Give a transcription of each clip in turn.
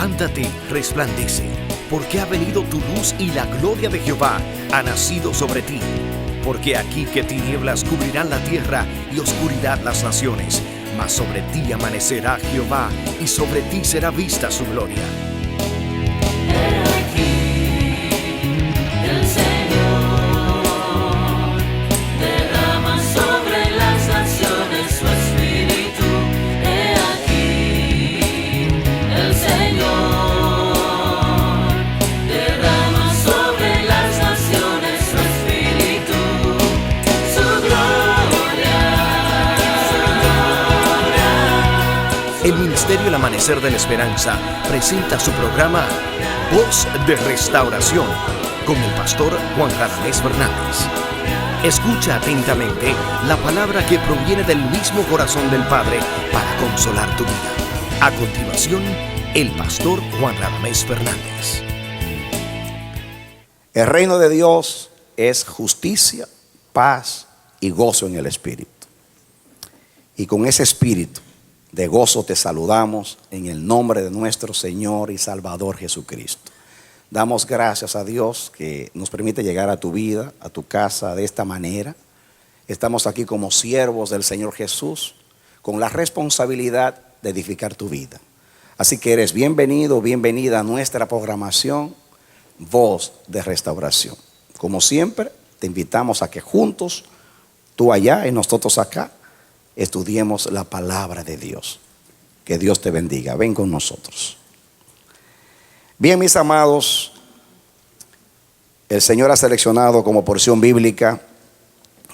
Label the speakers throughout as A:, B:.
A: Levántate, resplandece, porque ha venido tu luz y la gloria de Jehová ha nacido sobre ti. Porque aquí que tinieblas cubrirán la tierra y oscuridad las naciones, mas sobre ti amanecerá Jehová y sobre ti será vista su gloria. El Ministerio El Amanecer de la Esperanza presenta su programa Voz de Restauración con el pastor Juan Radamés Fernández. Escucha atentamente la palabra que proviene del mismo corazón del Padre para consolar tu vida. A continuación, el pastor Juan Radamés Fernández.
B: El reino de Dios es justicia, paz y gozo en el Espíritu. Y con ese espíritu de gozo te saludamos en el nombre de nuestro Señor y Salvador Jesucristo. Damos gracias a Dios que nos permite llegar a tu vida, a tu casa de esta manera. Estamos aquí como siervos del Señor Jesús con la responsabilidad de edificar tu vida. Así que eres bienvenido, bienvenida a nuestra programación Voz de Restauración. Como siempre, te invitamos a que juntos, tú allá y nosotros acá, estudiemos la palabra de Dios. Que Dios te bendiga. Ven con nosotros. Bien, mis amados, el Señor ha seleccionado como porción bíblica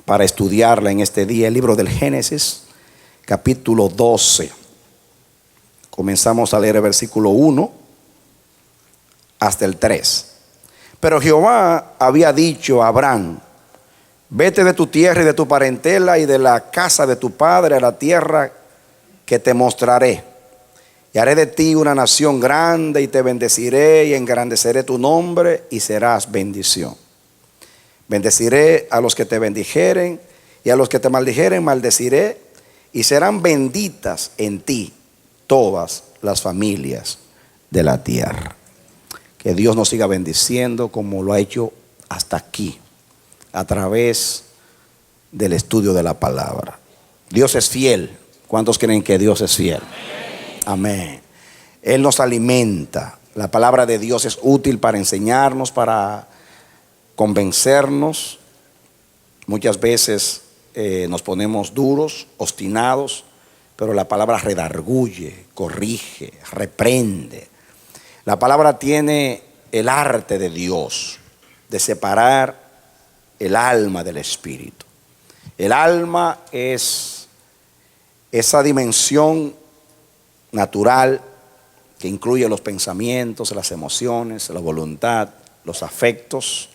B: para estudiarla en este día el libro del Génesis, capítulo 12. Comenzamos a leer el versículo 1 hasta el 3. Pero Jehová había dicho a Abraham: vete de tu tierra y de tu parentela y de la casa de tu padre a la tierra que te mostraré. Y haré de ti una nación grande y te bendeciré y engrandeceré tu nombre y serás bendición. Bendeciré a los que te bendijeren y a los que te maldijeren maldeciré, y serán benditas en ti todas las familias de la tierra. Que Dios nos siga bendiciendo como lo ha hecho hasta aquí, a través del estudio de la palabra. Dios es fiel. ¿Cuántos creen que Dios es fiel? Amén. Él nos alimenta. La palabra de Dios es útil para enseñarnos, para convencernos. Muchas veces nos ponemos duros, obstinados, pero la palabra redarguye, corrige, reprende. La palabra tiene el arte de Dios de separar el alma del espíritu. El alma es esa dimensión natural que incluye los pensamientos, las emociones, la voluntad, los afectos.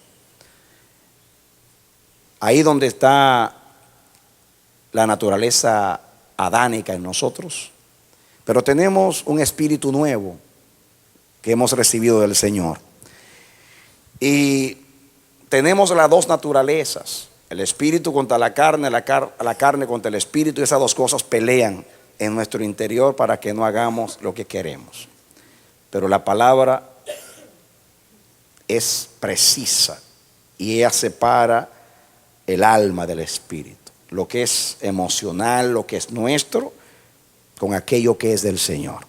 B: Ahí donde está la naturaleza adánica en nosotros. Pero tenemos un espíritu nuevo que hemos recibido del Señor. Y tenemos las dos naturalezas, el espíritu contra la carne, la carne contra el espíritu, y esas dos cosas pelean en nuestro interior para que no hagamos lo que queremos. Pero la palabra es precisa y ella separa el alma del espíritu, lo que es emocional, lo que es nuestro, con aquello que es del Señor.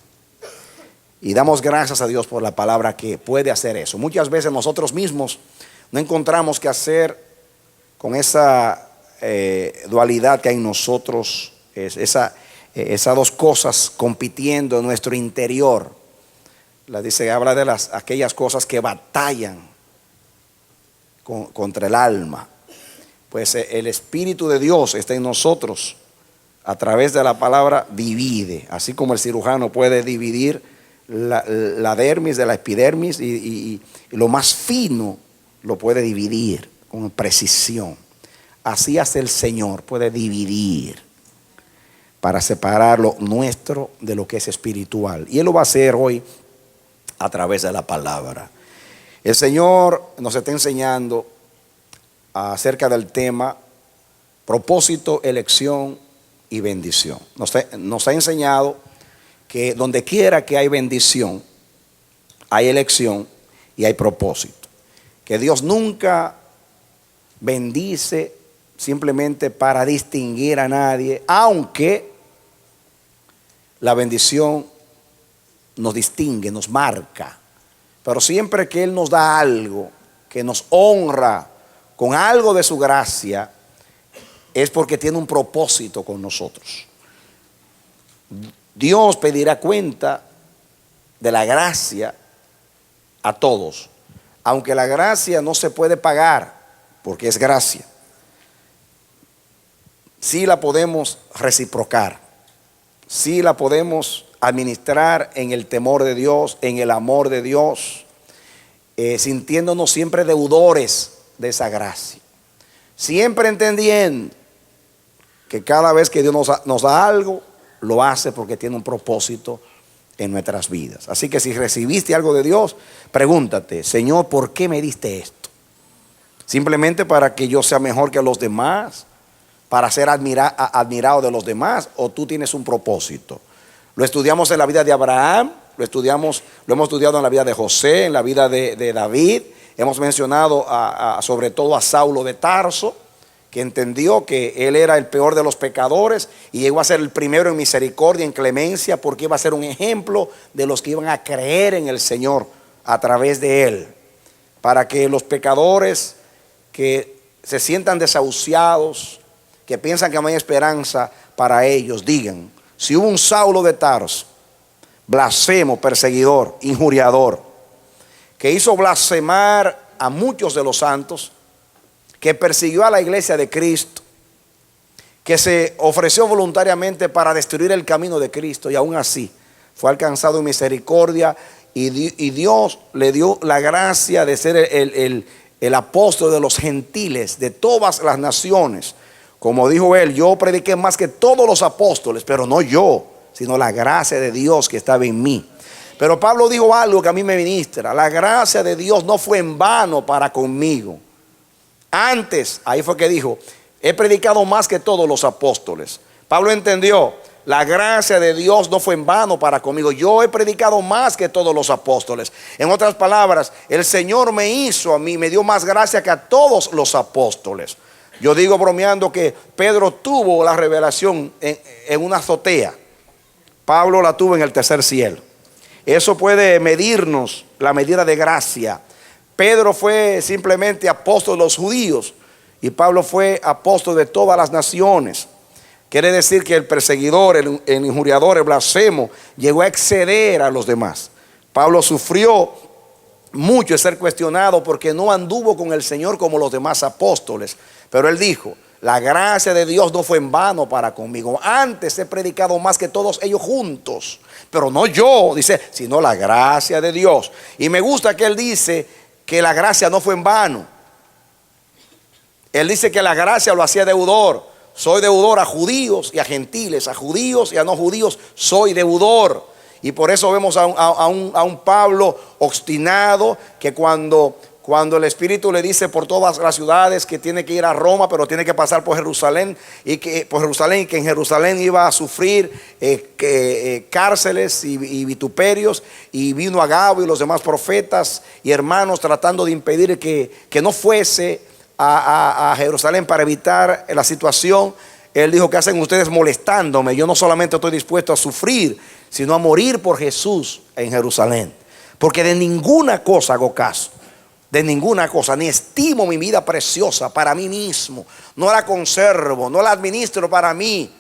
B: Y damos gracias a Dios por la palabra que puede hacer eso. Muchas veces nosotros mismos no encontramos qué hacer con esa dualidad que hay en nosotros, esas dos cosas compitiendo en nuestro interior. Habla de aquellas cosas que batallan contra el alma. Pues el Espíritu de Dios está en nosotros a través de la palabra, divide, así como el cirujano puede dividir la dermis de la epidermis y lo más fino lo puede dividir con precisión. Así hace el Señor, puede dividir para separar lo nuestro de lo que es espiritual. Y Él lo va a hacer hoy a través de la palabra. El Señor nos está enseñando acerca del tema propósito, elección y bendición. Nos ha enseñado que donde quiera que hay bendición, hay elección y hay propósito. Que Dios nunca bendice simplemente para distinguir a nadie, aunque la bendición nos distingue, nos marca. Pero siempre que Él nos da algo, que nos honra con algo de su gracia, es porque tiene un propósito con nosotros. Dios pedirá cuenta de la gracia a todos, aunque la gracia no se puede pagar, porque es gracia. Sí la podemos reciprocar, sí la podemos administrar en el temor de Dios, en el amor de Dios, sintiéndonos siempre deudores de esa gracia, siempre entendiendo que cada vez que Dios nos da algo, lo hace porque tiene un propósito en nuestras vidas. Así que si recibiste algo de Dios, pregúntate: Señor, ¿por qué me diste esto? ¿Simplemente para que yo sea mejor que los demás? ¿Para ser admirado de los demás? ¿O tú tienes un propósito? Lo estudiamos en la vida de Abraham, lo hemos estudiado en la vida de José, en la vida de David. Hemos mencionado sobre todo a Saulo de Tarso, que entendió que él era el peor de los pecadores y llegó a ser el primero en misericordia, en clemencia, porque iba a ser un ejemplo de los que iban a creer en el Señor a través de él, para que los pecadores que se sientan desahuciados, que piensan que no hay esperanza para ellos, digan: si hubo un Saulo de Tarso, blasfemo, perseguidor, injuriador, que hizo blasfemar a muchos de los santos, que persiguió a la iglesia de Cristo, que se ofreció voluntariamente para destruir el camino de Cristo, y aún así fue alcanzado en misericordia, y Dios le dio la gracia de ser el apóstol de los gentiles, de todas las naciones. Como dijo él: yo prediqué más que todos los apóstoles, pero no yo, sino la gracia de Dios que estaba en mí. Pero Pablo dijo algo que a mí me ministra: la gracia de Dios no fue en vano para conmigo. Antes, ahí fue que dijo: he predicado más que todos los apóstoles. Pablo entendió: la gracia de Dios no fue en vano para conmigo. Yo he predicado más que todos los apóstoles. En otras palabras, el Señor me hizo a mí, me dio más gracia que a todos los apóstoles. Yo digo bromeando que Pedro tuvo la revelación en una azotea. Pablo la tuvo en el tercer cielo. Eso puede medirnos la medida de gracia. Pedro fue simplemente apóstol de los judíos y Pablo fue apóstol de todas las naciones. Quiere decir que el perseguidor, el injuriador, el blasfemo, llegó a exceder a los demás. Pablo sufrió mucho de ser cuestionado porque no anduvo con el Señor como los demás apóstoles. Pero él dijo: la gracia de Dios no fue en vano para conmigo. Antes he predicado más que todos ellos juntos, pero no yo, dice, sino la gracia de Dios. Y me gusta que él dice que la gracia no fue en vano. Él dice que la gracia lo hacía deudor. Soy deudor a judíos y a gentiles, a judíos y a no judíos, soy deudor. Y por eso vemos a un Pablo obstinado, que cuando el Espíritu le dice por todas las ciudades que tiene que ir a Roma, pero tiene que pasar por Jerusalén, y que en Jerusalén iba a sufrir cárceles y vituperios, y vino Agabo y los demás profetas y hermanos tratando de impedir que no fuese a Jerusalén para evitar la situación. Él dijo: ¿qué hacen ustedes molestándome? Yo no solamente estoy dispuesto a sufrir, sino a morir por Jesús en Jerusalén, porque de ninguna cosa hago caso, de ninguna cosa, ni estimo mi vida preciosa para mí mismo, no la conservo, no la administro para mí,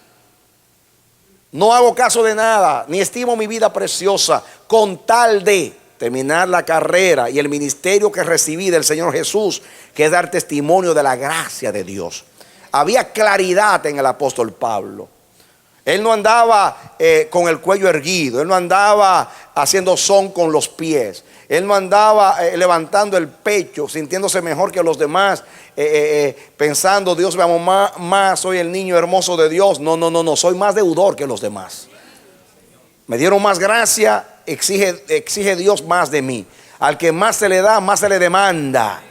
B: no hago caso de nada, ni estimo mi vida preciosa, con tal de terminar la carrera y el ministerio que recibí del Señor Jesús, que es dar testimonio de la gracia de Dios. Había claridad en el apóstol Pablo. Él no andaba con el cuello erguido, él no andaba haciendo son con los pies, él no andaba levantando el pecho, sintiéndose mejor que los demás, pensando: Dios me amó más, soy el niño hermoso de Dios. No, soy más deudor que los demás. Me dieron más gracia, exige Dios más de mí. Al que más se le da, más se le demanda,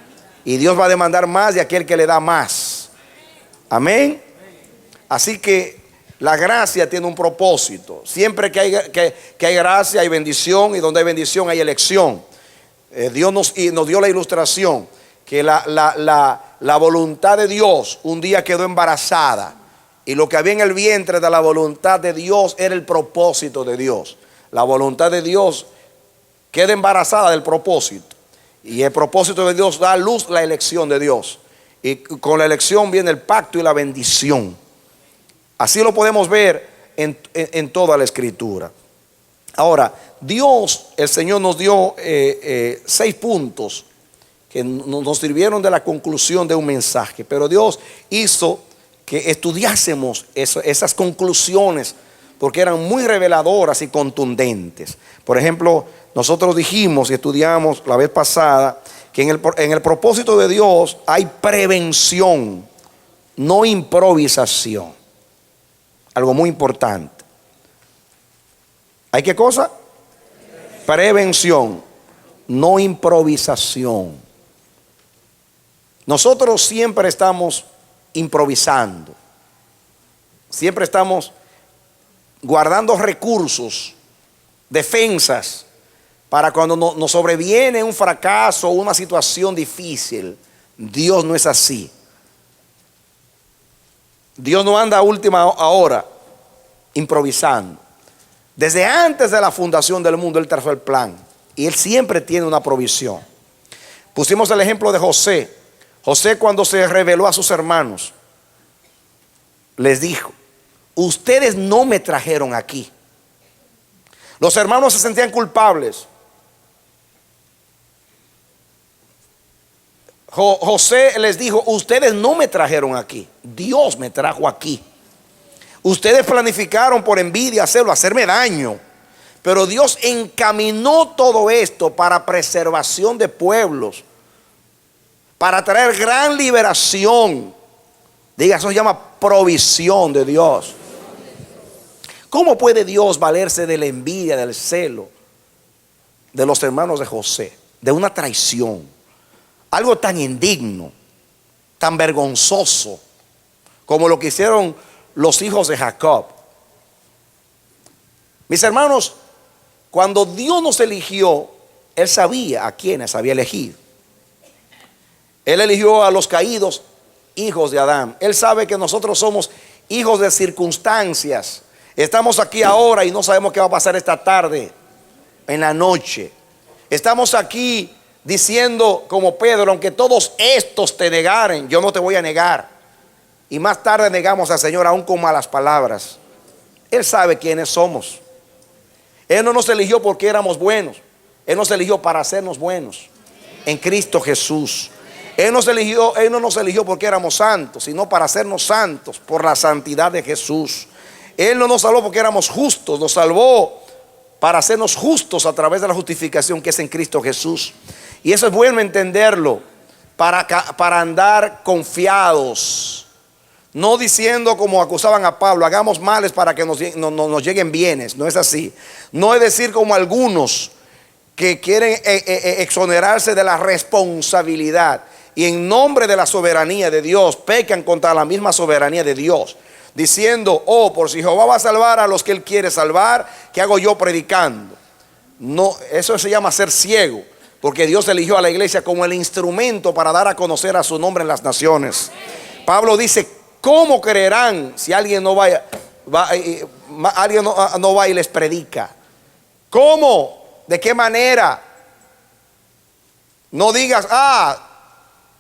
B: y Dios va a demandar más de aquel que le da más. Amén. Así que la gracia tiene un propósito. Siempre que hay gracia hay bendición, y donde hay bendición hay elección. Dios nos dio la ilustración que la voluntad de Dios un día quedó embarazada, y lo que había en el vientre de la voluntad de Dios era el propósito de Dios. La voluntad de Dios queda embarazada del propósito, y el propósito de Dios da a luz la elección de Dios, y con la elección viene el pacto y la bendición. Así lo podemos ver en toda la Escritura. Ahora, Dios, el Señor nos dio 6 puntos que nos sirvieron de la conclusión de un mensaje, pero Dios hizo que estudiásemos esas conclusiones, porque eran muy reveladoras y contundentes. Por ejemplo, nosotros dijimos y estudiamos la vez pasada que en el propósito de Dios hay prevención, no improvisación. Algo muy importante. ¿Hay qué cosa? Prevención, no improvisación. Nosotros siempre estamos improvisando, siempre estamos guardando recursos, defensas, para cuando nos sobreviene un fracaso o una situación difícil. Dios no es así. Dios no anda a última hora improvisando. Desde antes de la fundación del mundo Él trazó el plan, y Él siempre tiene una provisión. Pusimos el ejemplo de José. José, cuando se reveló a sus hermanos, les dijo: ustedes no me trajeron aquí. Los hermanos se sentían culpables. José les dijo: ustedes no me trajeron aquí, Dios me trajo aquí. Ustedes planificaron por envidia hacerme daño, pero Dios encaminó todo esto para preservación de pueblos, para traer gran liberación. Diga, eso se llama provisión de Dios. ¿Cómo puede Dios valerse de la envidia, del celo de los hermanos de José, de una traición? Algo tan indigno, tan vergonzoso como lo que hicieron los hijos de Jacob. Mis hermanos, cuando Dios nos eligió, Él sabía a quienes había elegido. Él eligió a los caídos hijos de Adán. Él sabe que nosotros somos hijos de circunstancias. Estamos aquí ahora y no sabemos qué va a pasar esta tarde, en la noche. Estamos aquí diciendo como Pedro: aunque todos estos te negaren, yo no te voy a negar. Y más tarde negamos al Señor aún con malas palabras. Él sabe quiénes somos. Él no nos eligió porque éramos buenos. Él nos eligió para hacernos buenos en Cristo Jesús. Él no nos eligió porque éramos santos, sino para hacernos santos por la santidad de Jesús. Él no nos salvó porque éramos justos, nos salvó para hacernos justos a través de la justificación que es en Cristo Jesús. Y eso es bueno entenderlo, para andar confiados. No diciendo como acusaban a Pablo: hagamos males para que nos lleguen bienes. No es así. No es decir como algunos que quieren exonerarse de la responsabilidad, y en nombre de la soberanía de Dios pecan contra la misma soberanía de Dios, diciendo: oh, por si Jehová va a salvar a los que Él quiere salvar, ¿qué hago yo predicando? No, eso se llama ser ciego, porque Dios eligió a la iglesia como el instrumento para dar a conocer a su nombre en las naciones. Pablo dice: ¿cómo creerán si alguien no va y les predica? ¿Cómo? ¿De qué manera? No digas: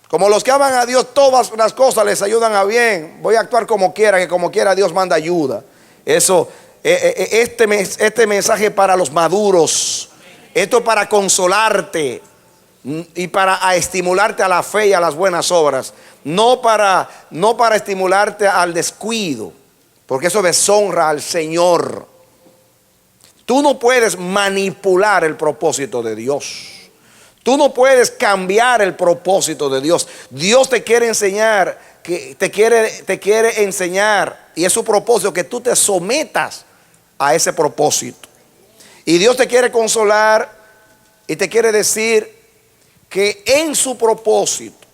B: como los que aman a Dios, todas las cosas les ayudan a bien, voy a actuar como quiera, que como quiera Dios manda ayuda. Eso, este mensaje para los maduros. Esto para consolarte y para estimularte a la fe y a las buenas obras. No para estimularte al descuido, porque eso deshonra al Señor. Tú no puedes manipular el propósito de Dios. Tú no puedes cambiar el propósito de Dios. Dios te quiere enseñar, te quiere enseñar, y es su propósito que tú te sometas a ese propósito. Y Dios te quiere consolar y te quiere decir que en su propósito,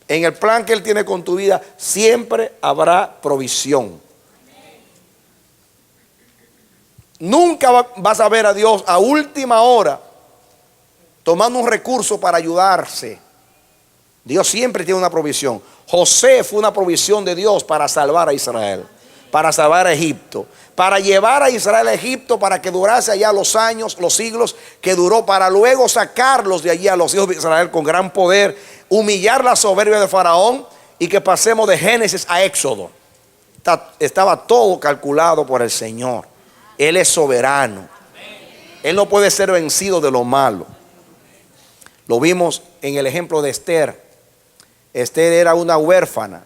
B: en el plan que Él tiene con tu vida, siempre habrá provisión. Nunca vas a ver a Dios a última hora tomando un recurso para ayudarse. Dios siempre tiene una provisión. José fue una provisión de Dios para salvar a Israel, para salvar a Egipto, para llevar a Israel a Egipto, para que durase allá los años, los siglos que duró, para luego sacarlos de allí a los hijos de Israel con gran poder, humillar la soberbia de Faraón y que pasemos de Génesis a Éxodo. Estaba todo calculado por el Señor. Él es soberano. Él no puede ser vencido de lo malo. Lo vimos en el ejemplo de Esther. Esther era una huérfana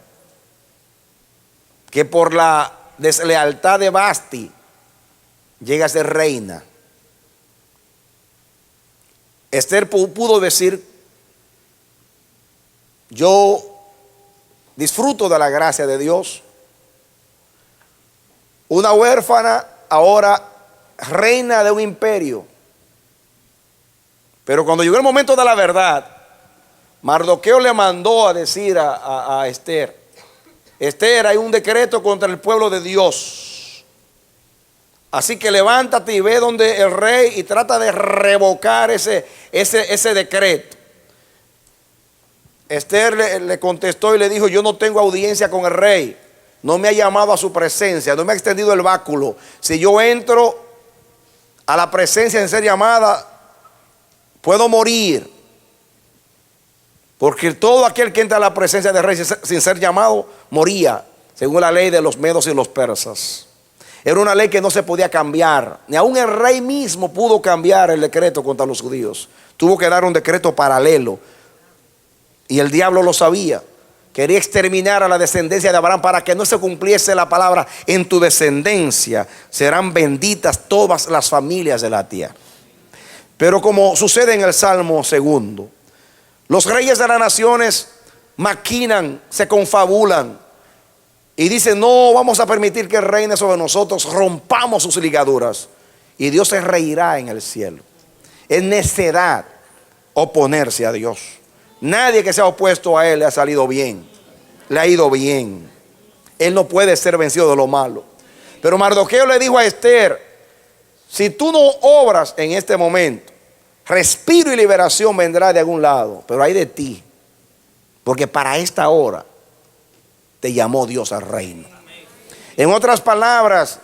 B: que por la deslealtad de Basti llega a ser reina. Esther pudo decir: yo disfruto de la gracia de Dios. Una huérfana, ahora reina de un imperio. Pero cuando llegó el momento de la verdad, Mardoqueo le mandó a decir a Esther: Esther, hay un decreto contra el pueblo de Dios. Así que levántate y ve donde el rey y trata de revocar ese decreto. Esther le contestó y le dijo: yo no tengo audiencia con el rey. No me ha llamado a su presencia, no me ha extendido el báculo. Si yo entro a la presencia en ser llamada, puedo morir. Porque todo aquel que entra a la presencia del rey sin ser llamado, moría, según la ley de los medos y los persas. Era una ley que no se podía cambiar. Ni aún el rey mismo pudo cambiar el decreto contra los judíos. Tuvo que dar un decreto paralelo. Y el diablo lo sabía. Quería exterminar a la descendencia de Abraham para que no se cumpliese la palabra: en tu descendencia serán benditas todas las familias de la tierra. Pero como sucede en el Salmo 2, los reyes de las naciones maquinan, se confabulan y dicen: no vamos a permitir que reine sobre nosotros, rompamos sus ligaduras. Y Dios se reirá en el cielo. Es necedad oponerse a Dios. Nadie que se ha opuesto a Él le ha salido bien, le ha ido bien. Él no puede ser vencido de lo malo. Pero Mardoqueo le dijo a Esther: si tú no obras en este momento, respiro y liberación vendrá de algún lado, pero hay de ti, porque para esta hora te llamó Dios al reino. En otras palabras,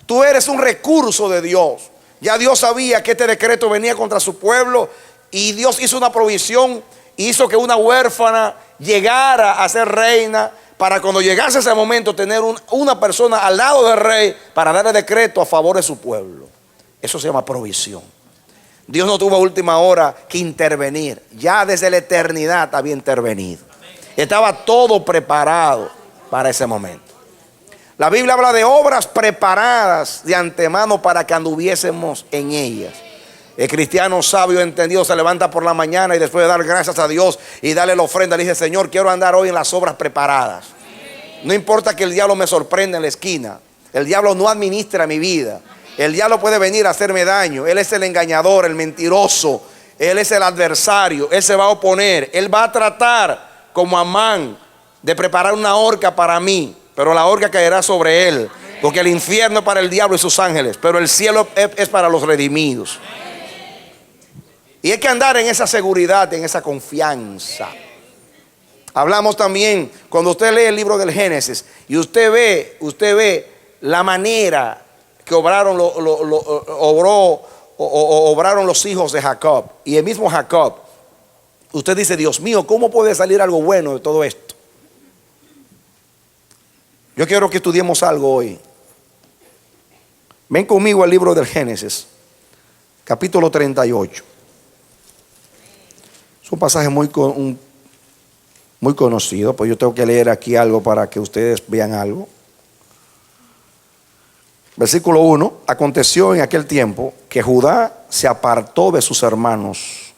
B: tú eres un recurso de Dios. Ya Dios sabía que este decreto venía contra su pueblo y Dios hizo una provisión. Hizo que una huérfana llegara a ser reina, para cuando llegase ese momento tener una persona al lado del rey para darle decreto a favor de su pueblo. Eso se llama provisión. Dios no tuvo a última hora que intervenir. Ya desde la eternidad había intervenido. Estaba todo preparado para ese momento. La Biblia habla de obras preparadas de antemano para que anduviésemos en ellas. El cristiano sabio entendido se levanta por la mañana y después de dar gracias a Dios y darle la ofrenda, le dice: Señor, quiero andar hoy en las obras preparadas. No importa que el diablo me sorprenda en la esquina. El diablo no administra mi vida. El diablo puede venir a hacerme daño. Él es el engañador, el mentiroso. Él es el adversario. Él se va a oponer. Él va a tratar, como Amán, de preparar una horca para mí. Pero la horca caerá sobre él. Porque el infierno es para el diablo y sus ángeles, pero el cielo es para los redimidos. Y hay que andar en esa seguridad, en esa confianza. Hablamos también, cuando usted lee el libro del Génesis y usted ve la manera que obraron los hijos de Jacob. Y el mismo Jacob, usted dice: Dios mío, ¿cómo puede salir algo bueno de todo esto? Yo quiero que estudiemos algo hoy. Ven conmigo al libro del Génesis, capítulo 38. Es un pasaje muy conocido, pues yo tengo que leer aquí algo para que ustedes vean algo. Versículo 1: aconteció en aquel tiempo que Judá se apartó de sus hermanos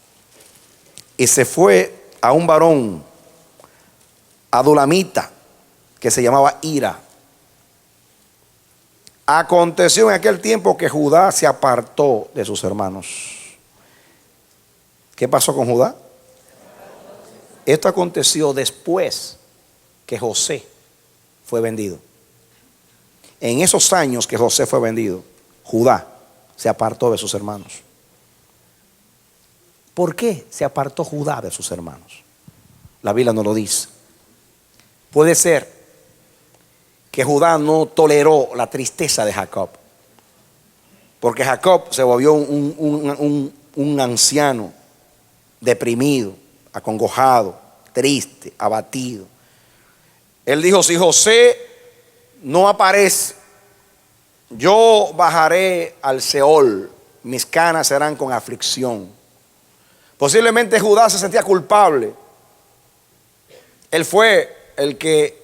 B: y se fue a un varón adulamita que se llamaba Hira. Aconteció en aquel tiempo que Judá se apartó de sus hermanos. ¿Qué pasó con Judá? Esto aconteció después que José fue vendido. En esos años que José fue vendido, Judá se apartó de sus hermanos. ¿Por qué se apartó Judá de sus hermanos? La Biblia no lo dice. Puede ser que Judá no toleró la tristeza de Jacob, porque Jacob se volvió un anciano deprimido, acongojado, triste, abatido. Él dijo: si José no aparece, yo bajaré al Seol, mis canas serán con aflicción. Posiblemente Judá se sentía culpable. Él fue el que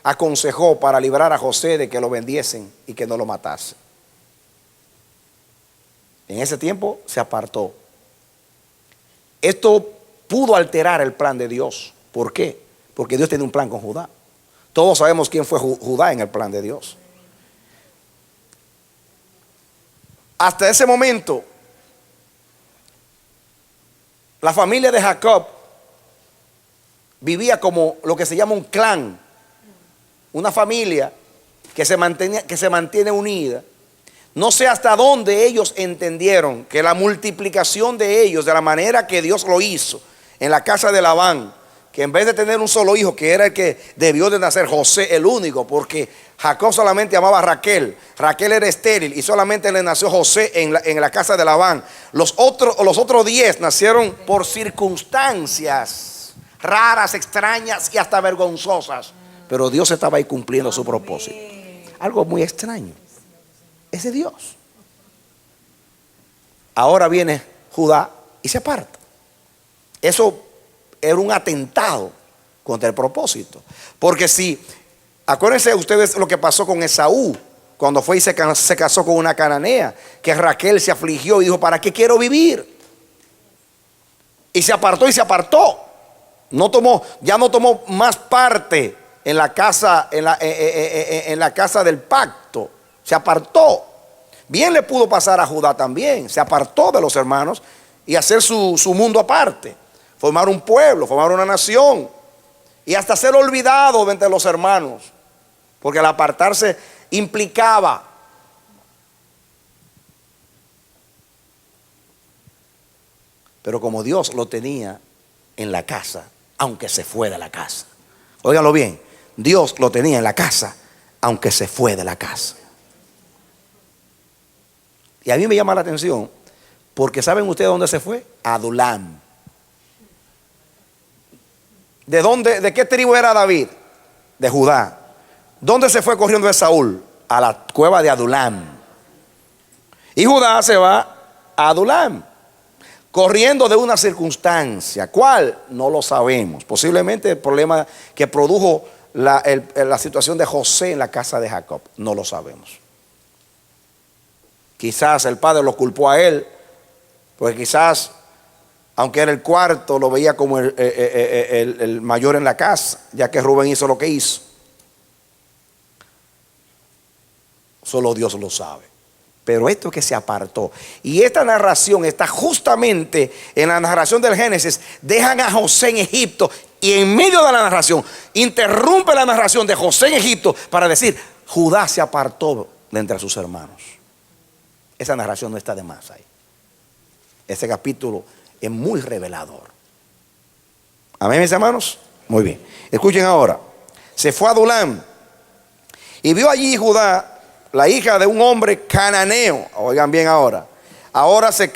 B: aconsejó para librar a José de que lo vendiesen y que no lo matasen. En ese tiempo se apartó. Esto pudo alterar el plan de Dios. ¿Por qué? Porque Dios tiene un plan con Judá. Todos sabemos quién fue Judá en el plan de Dios. Hasta ese momento, la familia de Jacob vivía como lo que se llama un clan, una familia que se mantiene unida. No sé hasta dónde ellos entendieron que la multiplicación de ellos, de la manera que Dios lo hizo en la casa de Labán, que en vez de tener un solo hijo, que era el que debió de nacer, José el único, porque Jacob solamente amaba a Raquel. Raquel era estéril y solamente le nació José en la casa de Labán. Los otros 10 nacieron por circunstancias raras, extrañas y hasta vergonzosas. Pero Dios estaba ahí cumpliendo su propósito. Algo muy extraño. Ese Dios. Ahora viene Judá y se aparta. Eso era un atentado contra el propósito. Porque si, acuérdense ustedes lo que pasó con Esaú, cuando fue y se casó con una cananea, que Raquel se afligió y dijo: ¿para qué quiero vivir? Y se apartó. Ya no tomó más parte en la casa, en la casa del pacto. Se apartó. Bien le pudo pasar a Judá también. Se apartó de los hermanos y hacer su mundo aparte. Formar un pueblo, formar una nación. Y hasta ser olvidado entre los hermanos. Porque al apartarse implicaba pero como Dios lo tenía en la casa, aunque se fue de la casa. Óigalo bien, Dios lo tenía en la casa, aunque se fue de la casa. Y a mí me llama la atención, porque ¿saben ustedes dónde se fue? A Adulam. ¿De qué tribu era David? De Judá. ¿Dónde se fue corriendo de Saúl? A la cueva de Adulam. Y Judá se va a Adulam, corriendo de una circunstancia. ¿Cuál? No lo sabemos. Posiblemente el problema que produjo la situación de José en la casa de Jacob. No lo sabemos. Quizás el padre lo culpó a él, porque quizás, aunque era el cuarto, lo veía como el mayor en la casa, ya que Rubén hizo lo que hizo. Solo Dios lo sabe. Pero esto es que se apartó. Y esta narración está justamente en la narración del Génesis. Dejan a José en Egipto y en medio de la narración interrumpe la narración de José en Egipto para decir: Judá se apartó de entre sus hermanos. Esa narración no está de más ahí. Ese capítulo es muy revelador. Amén, mis hermanos. Muy bien. Escuchen ahora. Se fue a Adulam y vio allí Judá la hija de un hombre cananeo. Oigan bien ahora. Ahora se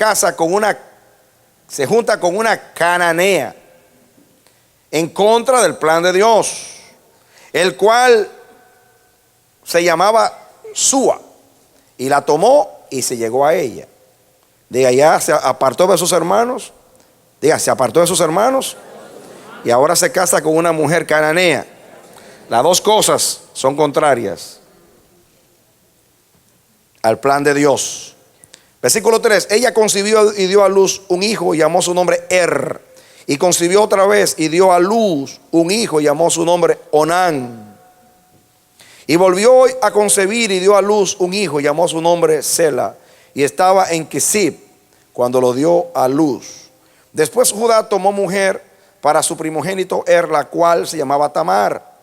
B: junta con una cananea en contra del plan de Dios, el cual se llamaba Súa, y la tomó y se llegó a ella. Diga, ya se apartó de sus hermanos. Diga, se apartó de sus hermanos y ahora se casa con una mujer cananea. Las dos cosas son contrarias al plan de Dios. Versículo 3. Ella concibió y dio a luz un hijo y llamó su nombre Y concibió otra vez y dio a luz un hijo y llamó su nombre Onán. Y volvió a concebir y dio a luz un hijo y llamó su nombre Sela. Y estaba en Kisib cuando lo dio a luz. Después Judá tomó mujer para su primogénito la cual se llamaba Tamar.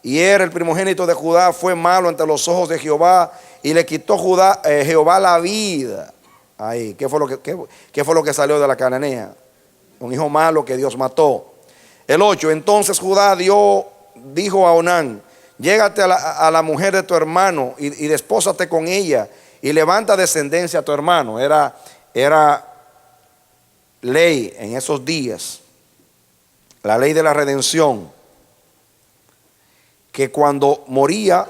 B: y era el primogénito de Judá, fue malo ante los ojos de Jehová, y le quitó Jehová la vida. Ahí, ¿qué fue lo que salió de la cananea? Un hijo malo que Dios mató. El 8, entonces Judá dijo a Onán: llégate a la mujer de tu hermano y despósate con ella, y levanta descendencia a tu hermano. Era ley en esos días, la ley de la redención, que cuando moría,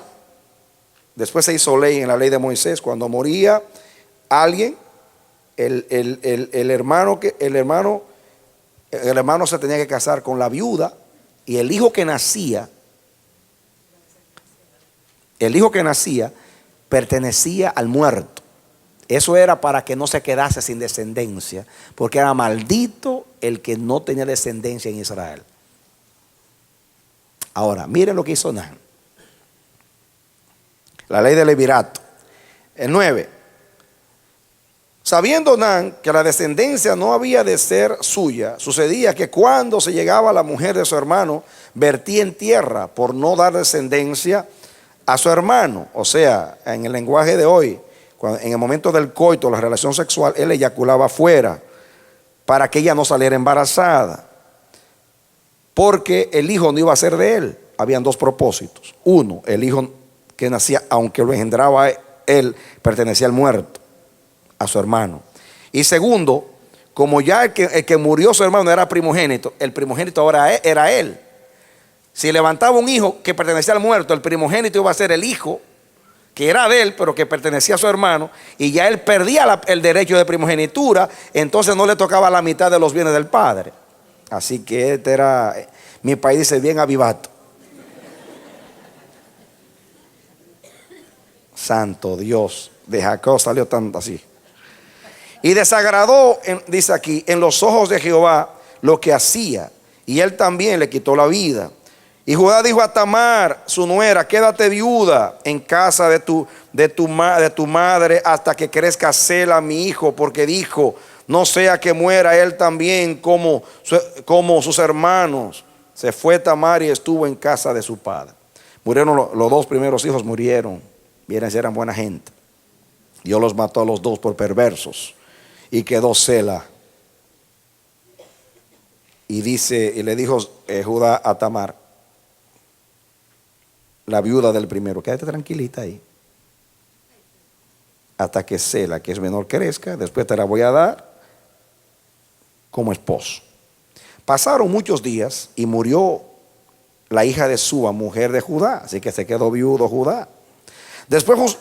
B: después se hizo ley en la ley de Moisés, cuando moría alguien, el hermano se tenía que casar con la viuda, y el hijo que nacía pertenecía al muerto. Eso era para que no se quedase sin descendencia, porque era maldito el que no tenía descendencia en Israel. Ahora, miren lo que hizo Onán. La ley del levirato. El 9. Sabiendo Onán que la descendencia no había de ser suya, sucedía que cuando se llegaba a la mujer de su hermano, vertía en tierra por no dar descendencia a su hermano. O sea, en el lenguaje de hoy, en el momento del coito, la relación sexual, él eyaculaba afuera para que ella no saliera embarazada, porque el hijo no iba a ser de él. Habían dos propósitos. Uno, el hijo que nacía, aunque lo engendraba él, pertenecía al muerto, a su hermano. Y segundo, como ya el que murió su hermano era primogénito, el primogénito ahora era él. Si levantaba un hijo que pertenecía al muerto, el primogénito iba a ser el hijo que era de él, pero que pertenecía a su hermano, y ya él perdía el derecho de primogenitura, entonces no le tocaba la mitad de los bienes del padre. Así que este era, mi país dice, bien avivato. Santo Dios, de Jacob salió tanto así. Y desagradó, dice aquí, en los ojos de Jehová lo que hacía, y él también le quitó la vida. Y Judá dijo a Tamar, su nuera: quédate viuda en casa de tu madre hasta que crezca Sela mi hijo, porque dijo: no sea que muera él también como sus hermanos. Se fue Tamar y estuvo en casa de su padre. Murieron los dos primeros hijos, murieron. Miren si eran buena gente. Dios los mató a los dos por perversos, y quedó Sela. Y le dijo Judá a Tamar, la viuda del primero: quédate tranquilita ahí hasta que Sela, que es menor, crezca, después te la voy a dar como esposo. Pasaron muchos días y murió la hija de Súa, mujer de Judá, así que se quedó viudo Judá. Después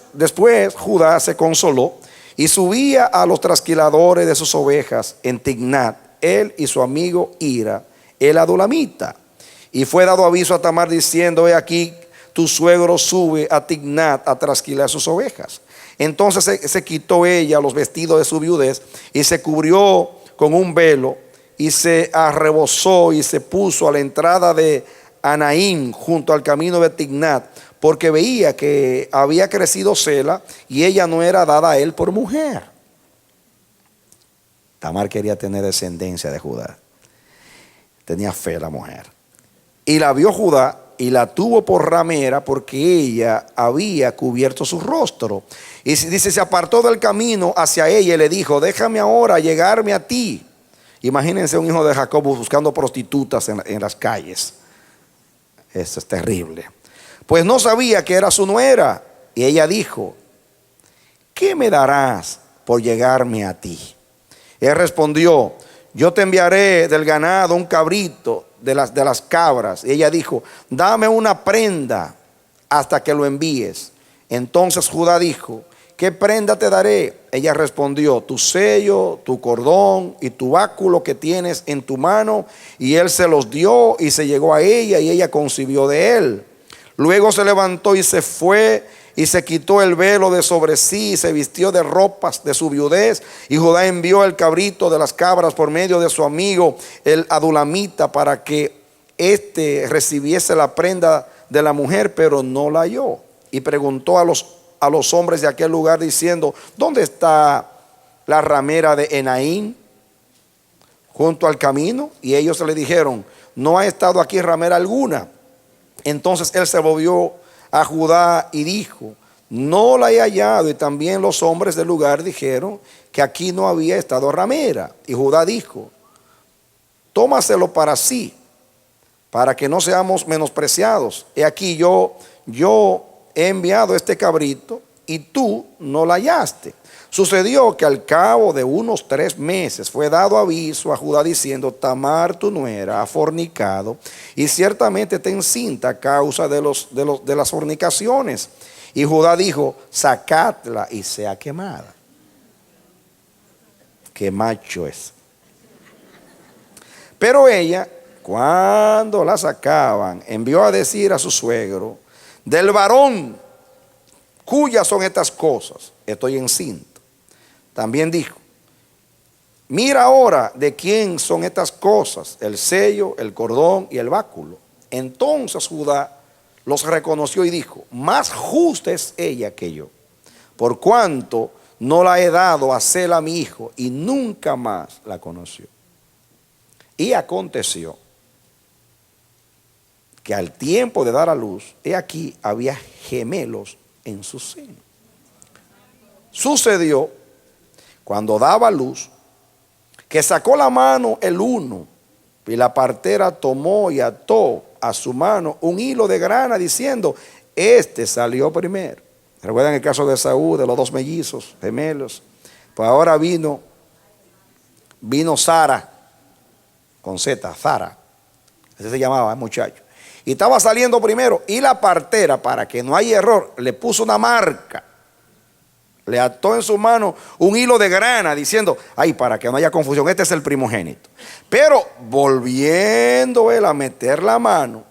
B: Judá se consoló y subía a los trasquiladores de sus ovejas en Tignat, él y su amigo Hira, el adulamita. Y fue dado aviso a Tamar diciendo: he aquí, tu suegro sube a Tignat a trasquilar sus ovejas. Entonces se quitó ella los vestidos de su viudez y se cubrió con un velo y se arrebozó y se puso a la entrada de Anaim junto al camino de Tignat, porque veía que había crecido Sela y ella no era dada a él por mujer. Tamar quería tener descendencia de Judá. Tenía fe la mujer. Y la vio Judá y la tuvo por ramera, porque ella había cubierto su rostro. Y dice, se apartó del camino hacia ella y le dijo: déjame ahora llegarme a ti. Imagínense un hijo de Jacob buscando prostitutas en las calles. Eso es terrible. Pues no sabía que era su nuera. Y ella dijo: ¿qué me darás por llegarme a ti? Él respondió: yo te enviaré del ganado un cabrito de las cabras. Y ella dijo: dame una prenda hasta que lo envíes. Entonces Judá dijo: ¿qué prenda te daré? Ella respondió: tu sello, tu cordón y tu báculo que tienes en tu mano. Y él se los dio y se llegó a ella, y ella concibió de él. Luego se levantó y se fue y se quitó el velo de sobre sí y se vistió de ropas de su viudez. Y Judá envió el cabrito de las cabras por medio de su amigo el adulamita para que éste recibiese la prenda de la mujer, pero no la halló. Y preguntó a los hombres de aquel lugar diciendo: ¿dónde está la ramera de Enaim? Junto al camino. Y ellos le dijeron: no ha estado aquí ramera alguna. Entonces él se volvió a Judá y dijo: no la he hallado. Y también los hombres del lugar dijeron que aquí no había estado ramera. Y Judá dijo: tómaselo para sí, para que no seamos menospreciados. He aquí yo he enviado este cabrito y tú no la hallaste. Sucedió que al cabo de unos 3 meses fue dado aviso a Judá diciendo: Tamar tu nuera ha fornicado y ciertamente te encinta a causa de las fornicaciones. Y Judá dijo: sacadla y sea quemada. Qué macho es. Pero ella, cuando la sacaban, envió a decir a su suegro: del varón cuyas son estas cosas, estoy encinta. También dijo: mira ahora de quién son estas cosas, el sello, el cordón y el báculo. Entonces Judá los reconoció y dijo: más justa es ella que yo, por cuanto no la he dado a Sela mi hijo. Y nunca más la conoció. Y aconteció que al tiempo de dar a luz, he aquí había gemelos en su seno. Sucedió cuando daba luz que sacó la mano el uno, y la partera tomó y ató a su mano un hilo de grana, diciendo: este salió primero. ¿Recuerdan el caso de Saúl, de los 2 mellizos gemelos? Pues ahora vino Sara, con Z, Zara, ese se llamaba el muchacho, y estaba saliendo primero, y la partera, para que no haya error, le puso una marca, le ató en su mano un hilo de grana, diciendo: ay, para que no haya confusión, este es el primogénito. Pero volviendo él a meter la mano,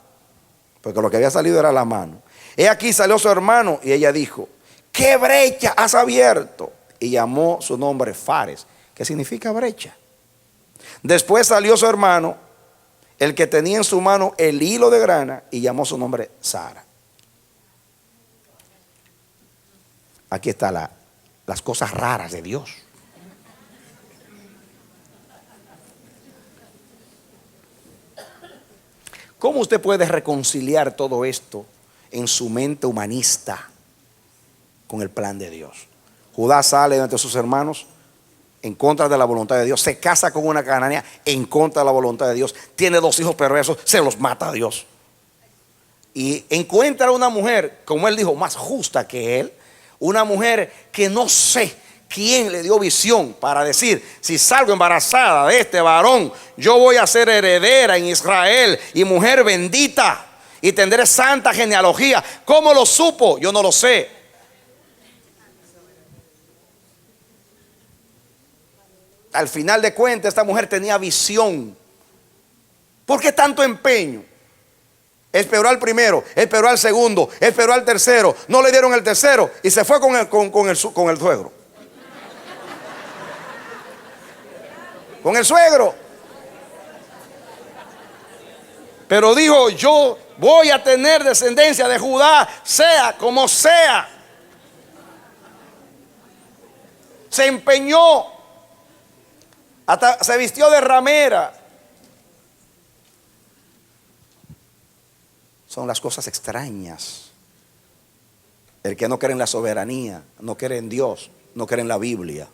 B: porque lo que había salido era la mano, he aquí salió su hermano, y ella dijo: ¿qué brecha has abierto? Y llamó su nombre Fares, que significa brecha. Después salió su hermano, el que tenía en su mano el hilo de grana, y llamó su nombre Sara. Aquí está las cosas raras de Dios. ¿Cómo usted puede reconciliar todo esto en su mente humanista con el plan de Dios? Judá sale entre sus hermanos en contra de la voluntad de Dios, se casa con una cananea en contra de la voluntad de Dios, tiene 2 hijos perversos, se los mata a Dios, y encuentra una mujer, como él dijo, más justa que él, una mujer que no sé quién le dio visión para decir: si salgo embarazada de este varón, yo voy a ser heredera en Israel y mujer bendita y tendré santa genealogía. ¿Cómo lo supo? Yo no lo sé. Al final de cuentas, esta mujer tenía visión. ¿Por qué tanto empeño? Esperó al primero, esperó al segundo, esperó al tercero, no le dieron el tercero y se fue con el suegro. Con el suegro. Pero dijo: yo voy a tener descendencia de Judá, sea como sea. Se empeñó. Hasta se vistió de ramera. Son las cosas extrañas. El que no cree en la soberanía, no cree en Dios, no cree en la Biblia.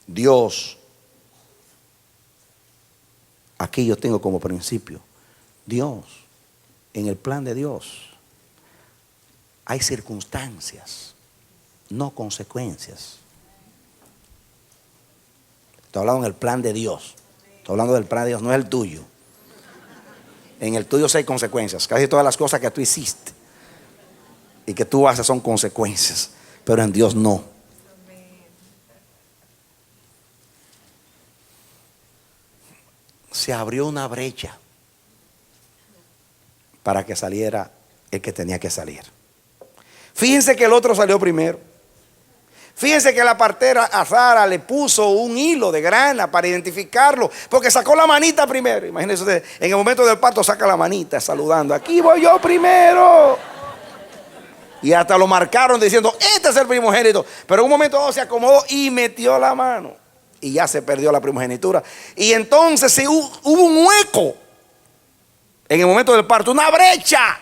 B: Dios, aquí yo tengo como principio, Dios, en el plan de Dios hay circunstancias, no consecuencias. Estoy hablando en el plan de Dios. Estoy hablando del plan de Dios, no es el tuyo. En el tuyo sí hay consecuencias. Casi todas las cosas que tú hiciste y que tú haces son consecuencias, pero en Dios no. Se abrió una brecha para que saliera el que tenía que salir. Fíjense que el otro salió primero. Fíjense que la partera a Sara le puso un hilo de grana para identificarlo, porque sacó la manita primero. Imagínense ustedes, en el momento del parto saca la manita saludando: aquí voy yo primero. Y hasta lo marcaron diciendo: este es el primogénito. Pero en un momento dado se acomodó y metió la mano. y ya se perdió la primogenitura. Y entonces hubo un hueco en el momento del parto, una brecha.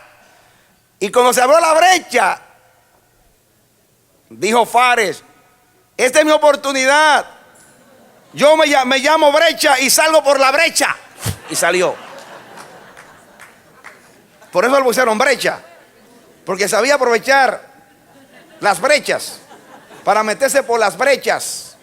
B: Y cuando se abrió la brecha, dijo Fares: esta es mi oportunidad. Yo me llamo brecha y salgo por la brecha. Y salió. Por eso le pusieron brecha, porque sabía aprovechar las brechas para meterse por las brechas.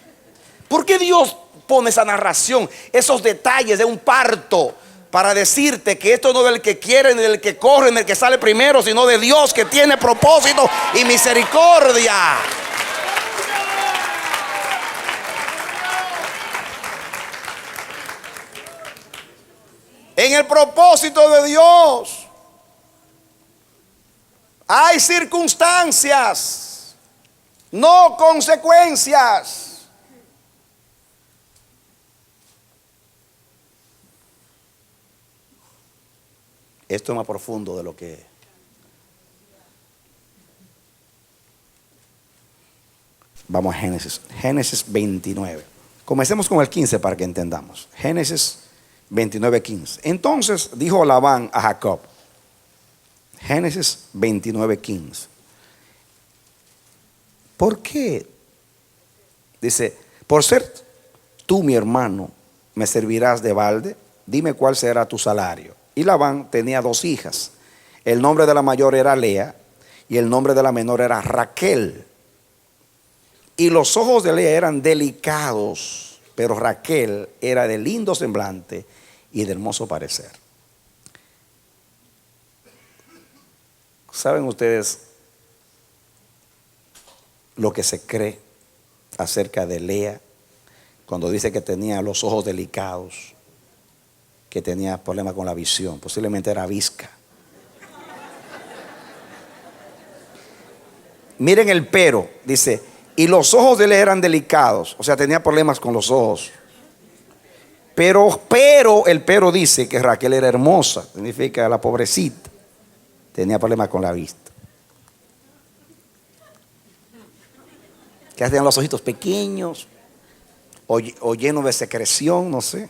B: ¿Por qué Dios pone esa narración, esos detalles de un parto, para decirte que esto no es del que quiere, ni del que corre, ni del que sale primero, sino de Dios, que tiene propósito y misericordia? En el propósito de Dios hay circunstancias, no consecuencias. Esto es más profundo de lo que... Vamos a Génesis. Génesis 29. Comencemos con el 15 para que entendamos. Génesis 29:15. Entonces dijo Labán a Jacob. Génesis 29:15. ¿Por qué? Dice: por ser tú mi hermano, ¿me servirás de balde? Dime cuál será tu salario. Y Labán tenía 2 hijas. El nombre de la mayor era Lea y el nombre de la menor era Raquel. Y los ojos de Lea eran delicados, pero Raquel era de lindo semblante y de hermoso parecer. ¿Saben ustedes lo que se cree acerca de Lea cuando dice que tenía los ojos delicados, que tenía problemas con la visión? Posiblemente era visca. Miren el pero, dice: y los ojos de Lea eran delicados, o sea, tenía problemas con los ojos. Pero el pero dice que Raquel era hermosa, significa la pobrecita tenía problemas con la vista. Que tenían los ojitos pequeños o llenos de secreción, no sé.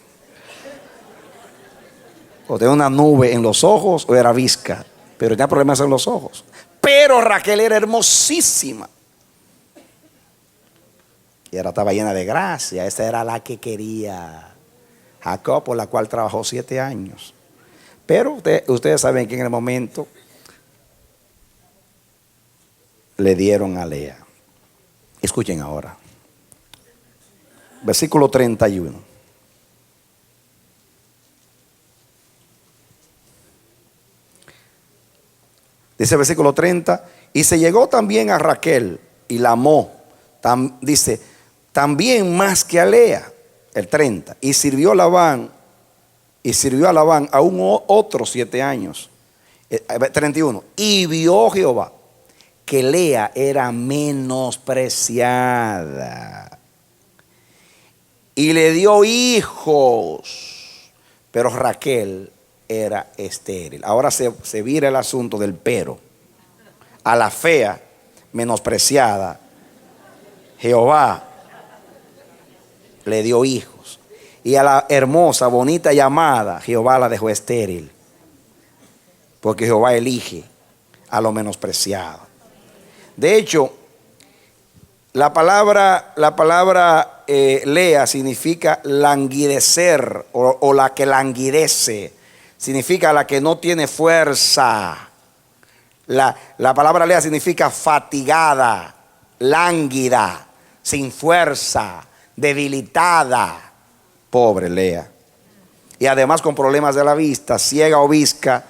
B: O tenía una nube en los ojos o era visca, pero tenía problemas en los ojos. Pero Raquel era hermosísima. Y ahora estaba llena de gracia. Esa era la que quería Jacob, por la cual trabajó 7 años. Pero ustedes saben que en el momento le dieron a Lea. Escuchen ahora. Versículo 31. Dice el versículo 30. Y se llegó también a Raquel y la amó. Dice, también más que a Lea. El 30. Y sirvió a Labán aún otros 7 años. 31. Y vio Jehová que Lea era menospreciada y le dio hijos, pero Raquel era estéril. Ahora se vira el asunto del pero. A la fea, menospreciada, Jehová le dio hijos, y a la hermosa, bonita y amada, Jehová la dejó estéril, porque Jehová elige a lo menospreciado. De hecho, la palabra Lea significa languidecer, o la que languidece, significa la que no tiene fuerza. La palabra Lea significa fatigada, lánguida, sin fuerza, debilitada. Pobre Lea. Y además con problemas de la vista, ciega o visca.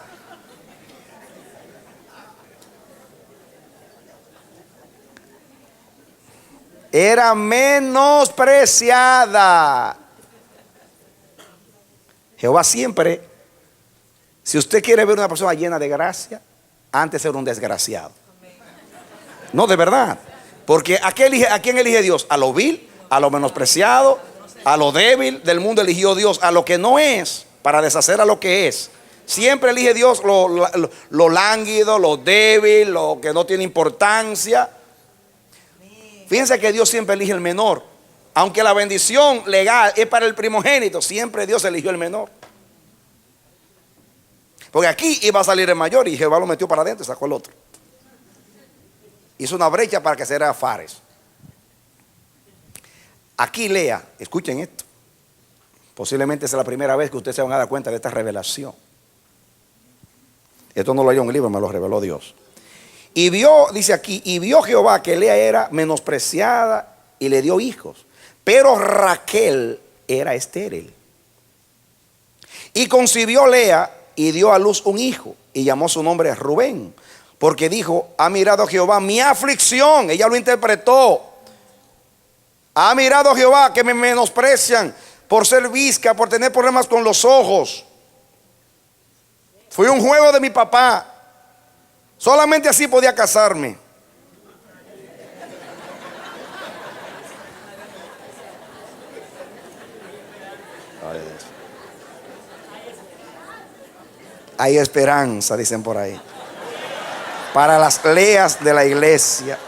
B: Era menospreciada. Jehová siempre, si usted quiere ver una persona llena de gracia, antes era un desgraciado. No, de verdad. Porque ¿a quién elige Dios? A lo vil, a lo menospreciado, a lo débil del mundo eligió Dios, a lo que no es, para deshacer a lo que es. Siempre elige Dios lo lánguido, lo débil, lo que no tiene importancia. Fíjense que Dios siempre elige el menor. Aunque la bendición legal es para el primogénito, siempre Dios eligió el menor. Porque aquí iba a salir el mayor y Jehová lo metió para adentro y sacó el otro. Hizo una brecha para que sea Fares. Aquí Lea, escuchen esto. Posiblemente es la primera vez que ustedes se van a dar cuenta de esta revelación. Esto no lo hay en un libro, me lo reveló Dios. Y vio, dice aquí, y vio Jehová que Lea era menospreciada y le dio hijos. Pero Raquel era estéril. Y concibió Lea y dio a luz un hijo y llamó su nombre Rubén. Porque dijo, ha mirado Jehová mi aflicción. Ella lo interpretó. Ha mirado Jehová que me menosprecian por ser visca, por tener problemas con los ojos. Fue un juego de mi papá. Solamente así podía casarme. Hay esperanza, dicen por ahí. Para las Leas de la iglesia,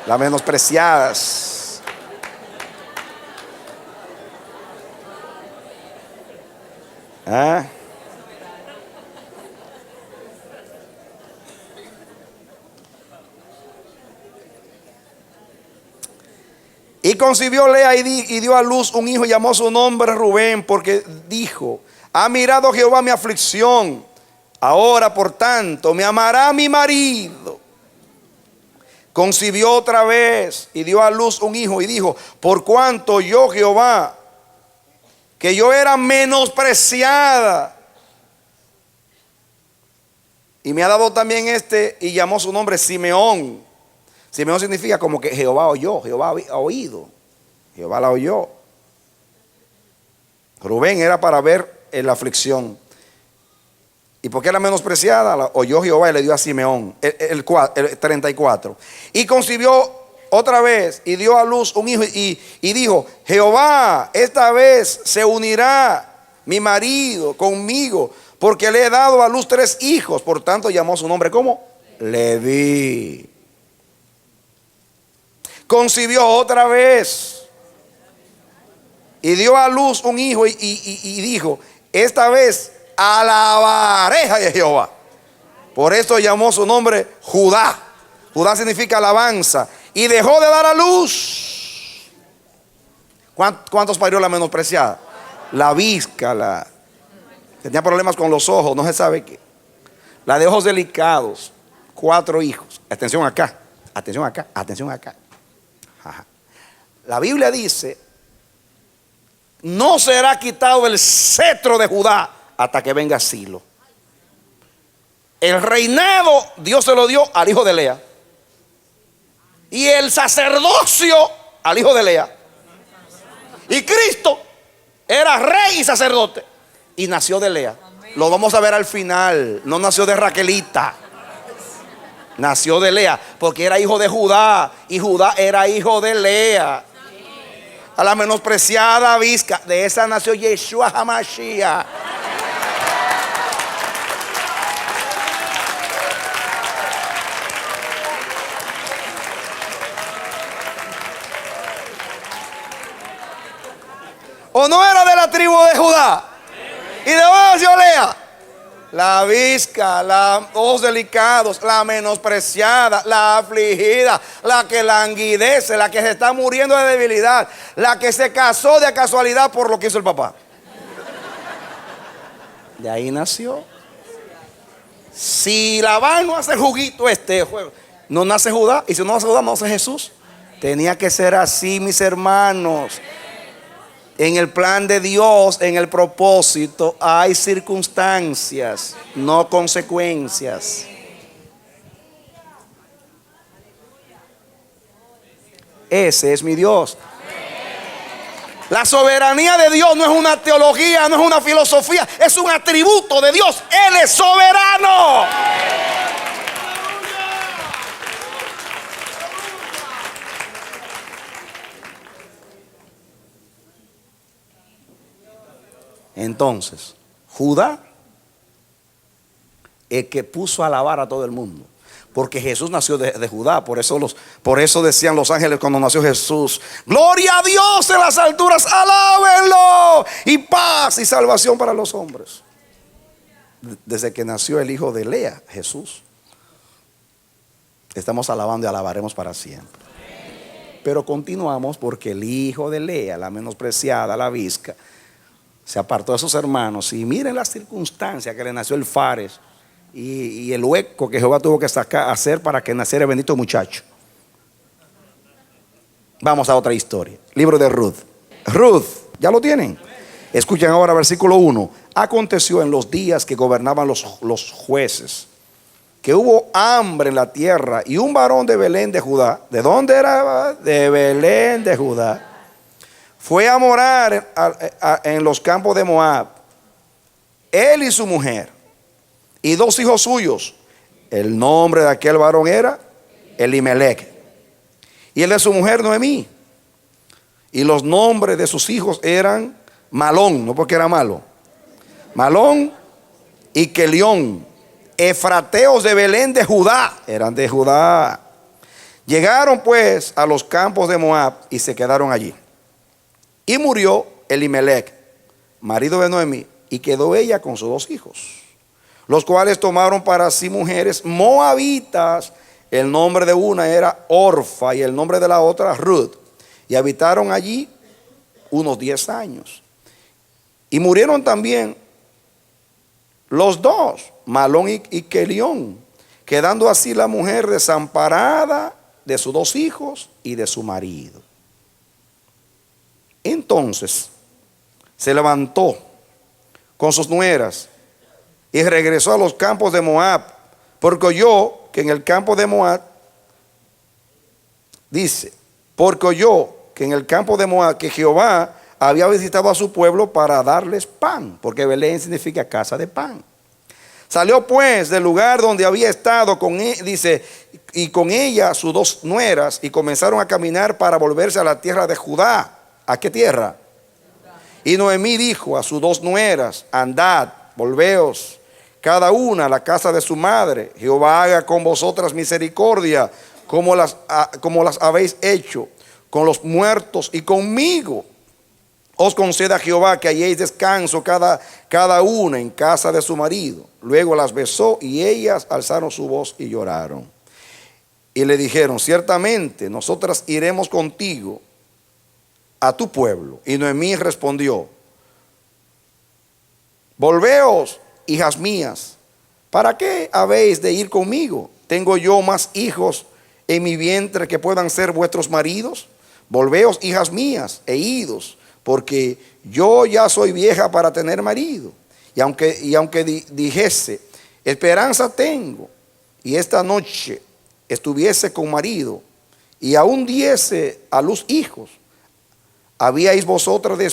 B: las menospreciadas. ¿Ah? Y concibió Lea y dio a luz un hijo y llamó su nombre Rubén, porque dijo, ha mirado Jehová mi aflicción. Ahora, por tanto, me amará mi marido. Concibió otra vez y dio a luz un hijo y dijo, por cuanto yo Jehová, que yo era menospreciada, y me ha dado también y llamó su nombre Simeón. Simeón significa como que Jehová oyó, Jehová ha oído, Jehová la oyó. Rubén era para ver en la aflicción. ¿Y por qué era menospreciada? La oyó Jehová y le dio a Simeón. El 34. Y concibió otra vez y dio a luz un hijo y dijo, Jehová, esta vez se unirá mi marido conmigo, porque le he dado a luz 3 hijos. Por tanto llamó su nombre ¿cómo? Leví. Concibió otra vez y dio a luz un hijo y dijo, esta vez alabaré a Jehová. Por eso llamó su nombre Judá. Judá significa alabanza. Y dejó de dar a luz. ¿Cuántos parió la menospreciada? La visca, tenía problemas con los ojos, no se sabe qué. La de ojos delicados, 4 hijos. Atención acá, atención acá, atención acá. Ajá. La Biblia dice, no será quitado el cetro de Judá hasta que venga Silo. El reinado Dios se lo dio al hijo de Lea. Y el sacerdocio al hijo de Lea. Y Cristo era rey y sacerdote. Y nació de Lea. Lo vamos a ver al final. No nació de Raquelita. Nació de Lea. Porque era hijo de Judá. Y Judá era hijo de Lea. A la menospreciada visca. De esa nació Yeshua HaMashiach. ¿O no era de la tribu de Judá? ¿Y de dónde nació Lea? La visca, la ojos delicados, la menospreciada, la afligida, la que languidece, la que se está muriendo de debilidad, la que se casó de casualidad por lo que hizo el papá. De ahí nació. Si Labán no hace juguito juego, no nace Judá, y si no nace Judá, no nace Jesús. Tenía que ser así, mis hermanos. En el plan de Dios, en el propósito, hay circunstancias, no consecuencias. Ese es mi Dios. La soberanía de Dios no es una teología, no es una filosofía, es un atributo de Dios. Él es soberano. Entonces, Judá, el que puso a alabar a todo el mundo. Porque Jesús nació de Judá. Por eso decían los ángeles cuando nació Jesús: gloria a Dios en las alturas, alábenlo, y paz y salvación para los hombres. Desde que nació el hijo de Lea, Jesús, estamos alabando y alabaremos para siempre. Pero continuamos porque el hijo de Lea, la menospreciada, la visca, se apartó de sus hermanos. Y miren las circunstancias que le nació el Fares y el hueco que Jehová tuvo que hacer para que naciera el bendito muchacho. Vamos a otra historia. Libro de Ruth. Ruth, ¿ya lo tienen? Escuchen ahora versículo 1. Aconteció en los días que gobernaban los jueces, que hubo hambre en la tierra, y un varón de Belén de Judá. ¿De dónde era? De Belén de Judá. Fue a morar en los campos de Moab, él y su mujer, y 2 hijos suyos. El nombre de aquel varón era Elimelech, y el de su mujer Noemí. Y los nombres de sus hijos eran Malón, no porque era malo, Malón y Kelión, efrateos de Belén de Judá, eran de Judá. Llegaron pues a los campos de Moab y se quedaron allí. Y murió Elimelech, marido de Noemí, y quedó ella con sus 2 hijos, los cuales tomaron para sí mujeres moabitas. El nombre de una era Orfa y el nombre de la otra Ruth, y habitaron allí unos 10 años. Y murieron también los 2, Malón y Kelión, quedando así la mujer desamparada de sus 2 hijos y de su marido. Entonces se levantó con sus nueras y regresó a los campos de Moab, porque oyó que en el campo de Moab, dice, porque oyó que en el campo de Moab que Jehová había visitado a su pueblo para darles pan, porque Belén significa casa de pan. Salió pues del lugar donde había estado con él, dice, y con ella sus 2 nueras, y comenzaron a caminar para volverse a la tierra de Judá. ¿A qué tierra? Y Noemí dijo a sus 2 nueras: andad, volveos cada una a la casa de su madre. Jehová haga con vosotras misericordia, como las habéis hecho con los muertos y conmigo. Os conceda Jehová que halléis descanso cada una en casa de su marido. Luego las besó, y ellas alzaron su voz y lloraron. Y le dijeron: ciertamente nosotras iremos contigo a tu pueblo. Y Noemí respondió: volveos, hijas mías, ¿para qué habéis de ir conmigo? ¿Tengo yo más hijos en mi vientre que puedan ser vuestros maridos? Volveos, hijas mías, e idos, porque yo ya soy vieja para tener marido. Y aunque dijese: esperanza tengo, y esta noche estuviese con marido, y aún diese a luz hijos, ¿habíais vosotras de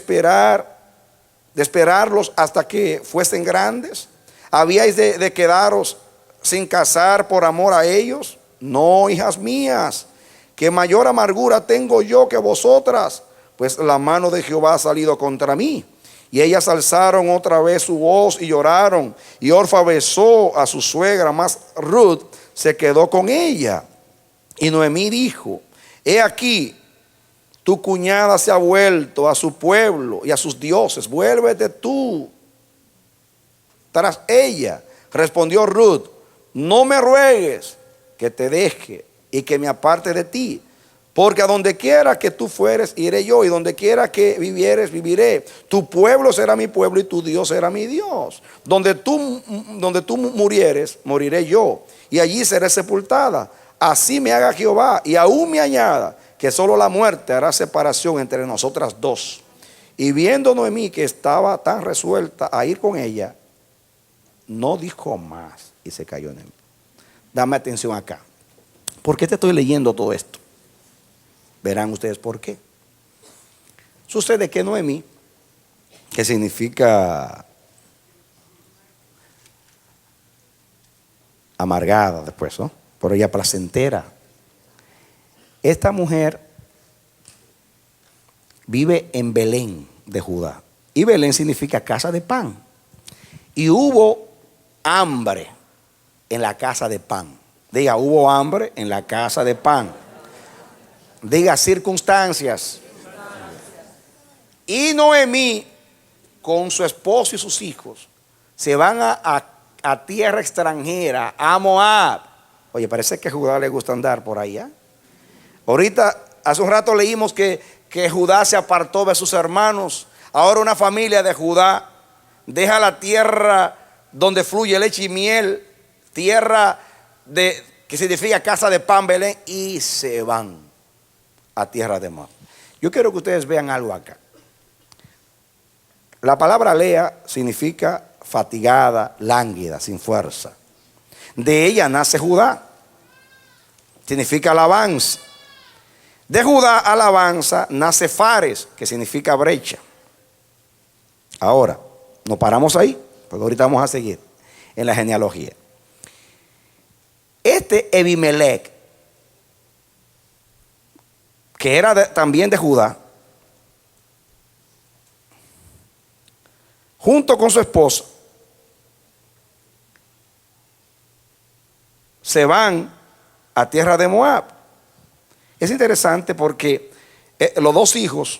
B: esperarlos hasta que fuesen grandes? ¿Habíais de quedaros sin casar por amor a ellos? No, hijas mías, que mayor amargura tengo yo que vosotras, pues la mano de Jehová ha salido contra mí. Y ellas alzaron otra vez su voz y lloraron. Y Orfa besó a su suegra, mas Ruth se quedó con ella. Y Noemí dijo: he aquí, tu cuñada se ha vuelto a su pueblo y a sus dioses, vuélvete tú tras ella. Respondió Ruth: no me ruegues que te deje y que me aparte de ti, porque a donde quiera que tú fueres, iré yo, y donde quiera que vivieres, viviré. Tu pueblo será mi pueblo y tu Dios será mi Dios. Donde tú murieres, moriré yo, y allí seré sepultada. Así me haga Jehová, y aún me añada, que solo la muerte hará separación entre nosotras 2. Y viendo Noemí que estaba tan resuelta a ir con ella, no dijo más y se cayó en él. Dame atención acá. ¿Por qué te estoy leyendo todo esto? Verán ustedes por qué. Sucede que Noemí, que significa amargada después, ¿no? Por ella placentera. Esta mujer vive en Belén de Judá. Y Belén significa casa de pan. Y hubo hambre en la casa de pan. Diga, hubo hambre en la casa de Pan. Diga, circunstancias. Y Noemí, con su esposo y sus hijos, se van a tierra extranjera, a Moab. Oye, parece que a Judá le gusta andar por allá. Ahorita, hace un rato leímos que Judá se apartó de sus hermanos. Ahora una familia de Judá deja la tierra donde fluye leche y miel, tierra que significa casa de pan, Belén, y se van a tierra de Moab. Yo quiero que ustedes vean algo acá. La palabra Lea significa fatigada, lánguida, sin fuerza. De ella nace Judá, significa alabanza. De Judá, alabanza, nace Fares, que significa brecha. Ahora, nos paramos ahí, porque ahorita vamos a seguir en la genealogía. Este Ebimelech, que era también de Judá, junto con su esposa, se van a tierra de Moab. Es interesante porque los dos hijos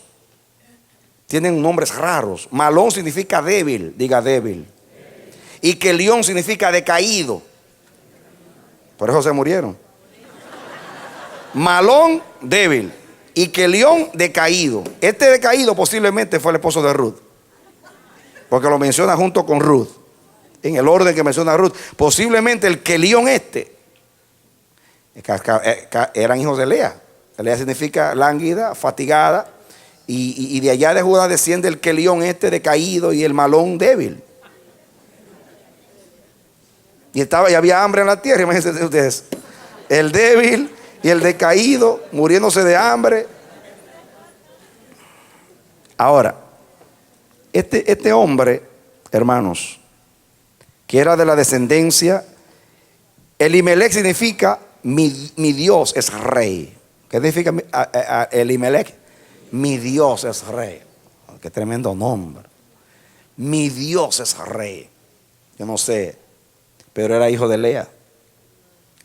B: tienen nombres raros. Malón significa débil, diga débil. Y Kelión significa decaído. Por eso se murieron. Malón, débil. Y Kelión, decaído. Este decaído posiblemente fue el esposo de Ruth, porque lo menciona junto con Ruth, en el orden que menciona Ruth. Posiblemente el Kelión eran hijos de Lea. Lea significa lánguida, fatigada. Y de allá de Judá desciende el Kelión decaído y el Malón débil. Y había hambre en la tierra, imagínense ustedes. El débil y el decaído muriéndose de hambre. Ahora, este hombre, hermanos, que era de la descendencia, Elimelech significa mi Dios es rey. ¿Qué significa Elimelech? Mi Dios es rey. Qué tremendo nombre. Mi Dios es rey. Yo no sé, pero era hijo de Lea,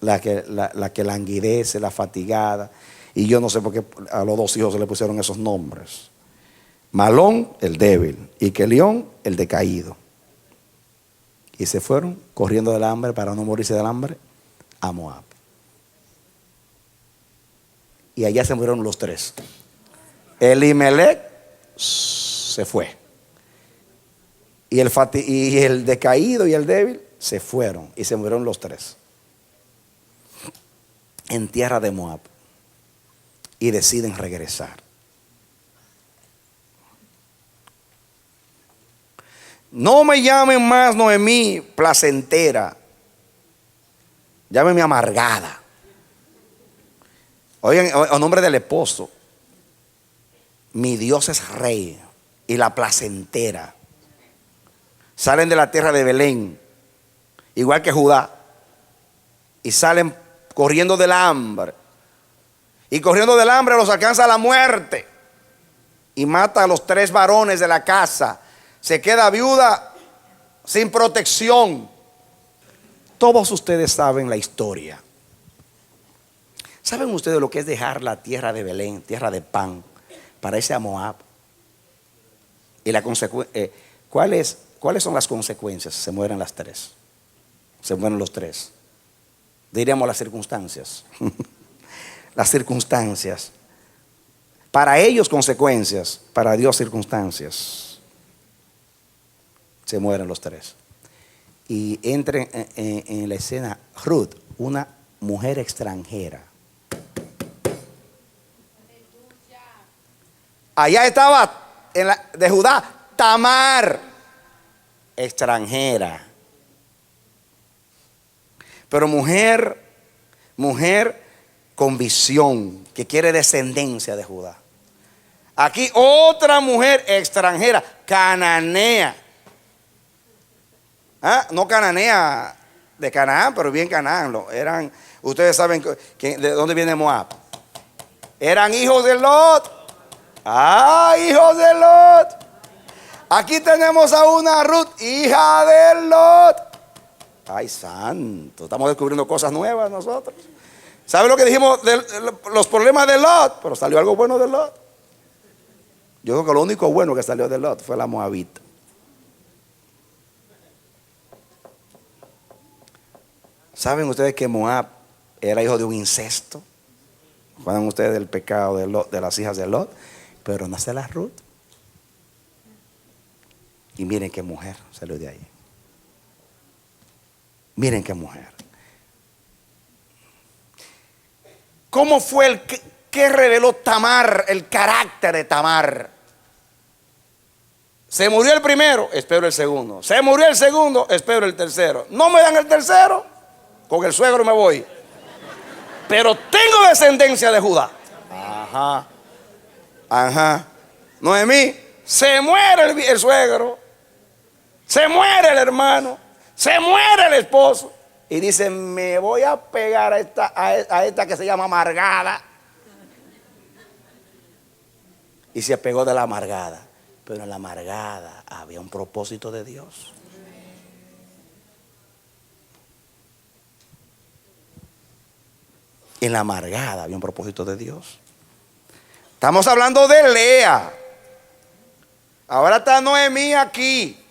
B: la que languidece, la fatigada. Y yo no sé por qué a los dos hijos se le pusieron esos nombres. Malón, el débil, y Kelión, el decaído. Y se fueron corriendo del hambre para no morirse del hambre a Moab. Y allá se murieron los tres. Elimelech se fue. Y el decaído y el débil se fueron y se murieron los tres en tierra de Moab. Y deciden regresar. No me llamen más Noemí placentera, llámenme amargada. Oigan, a nombre del esposo, mi Dios es rey y la placentera. Salen de la tierra de Belén, igual que Judá, y salen corriendo del hambre. Y corriendo del hambre los alcanza la muerte y mata a los tres varones de la casa. Se queda viuda sin protección. Todos ustedes saben la historia. ¿Saben ustedes lo que es dejar la tierra de Belén, tierra de pan, para irse a Moab? Y ¿cuáles son las consecuencias? Se mueren las tres. Se mueren los tres. Diríamos las circunstancias. Las circunstancias. Para ellos consecuencias, para Dios circunstancias. Se mueren los tres. Y entra en la escena Ruth, una mujer extranjera. Allá estaba de Judá Tamar, extranjera. Pero mujer con visión, que quiere descendencia de Judá. Aquí otra mujer extranjera, cananea. No cananea de Canaán, pero bien Canaán. Ustedes saben de dónde viene Moab. Eran hijos de Lot. Hijos de Lot. Aquí tenemos a una Ruth, hija de Lot. Ay, santo, estamos descubriendo cosas nuevas nosotros. ¿Sabe lo que dijimos de los problemas de Lot? Pero salió algo bueno de Lot. Yo creo que lo único bueno que salió de Lot fue la moabita. ¿Saben ustedes que Moab era hijo de un incesto? ¿Recuerdan ustedes del pecado de Lot, de las hijas de Lot? Pero nace la Ruth. Y miren qué mujer salió de ahí. Miren qué mujer. ¿Cómo fue el que reveló Tamar, el carácter de Tamar? Se murió el primero, espero el segundo. Se murió el segundo, espero el tercero. No me dan el tercero, con el suegro me voy. Pero tengo descendencia de Judá. Ajá. Ajá. Noemí, se muere el suegro, se muere el hermano, se muere el esposo. Y dice, me voy a pegar a esta que se llama amargada. Y se pegó de la amargada. Pero en la amargada había un propósito de Dios. En la amargada había un propósito de Dios. Estamos hablando de Lea. Ahora está Noemí aquí.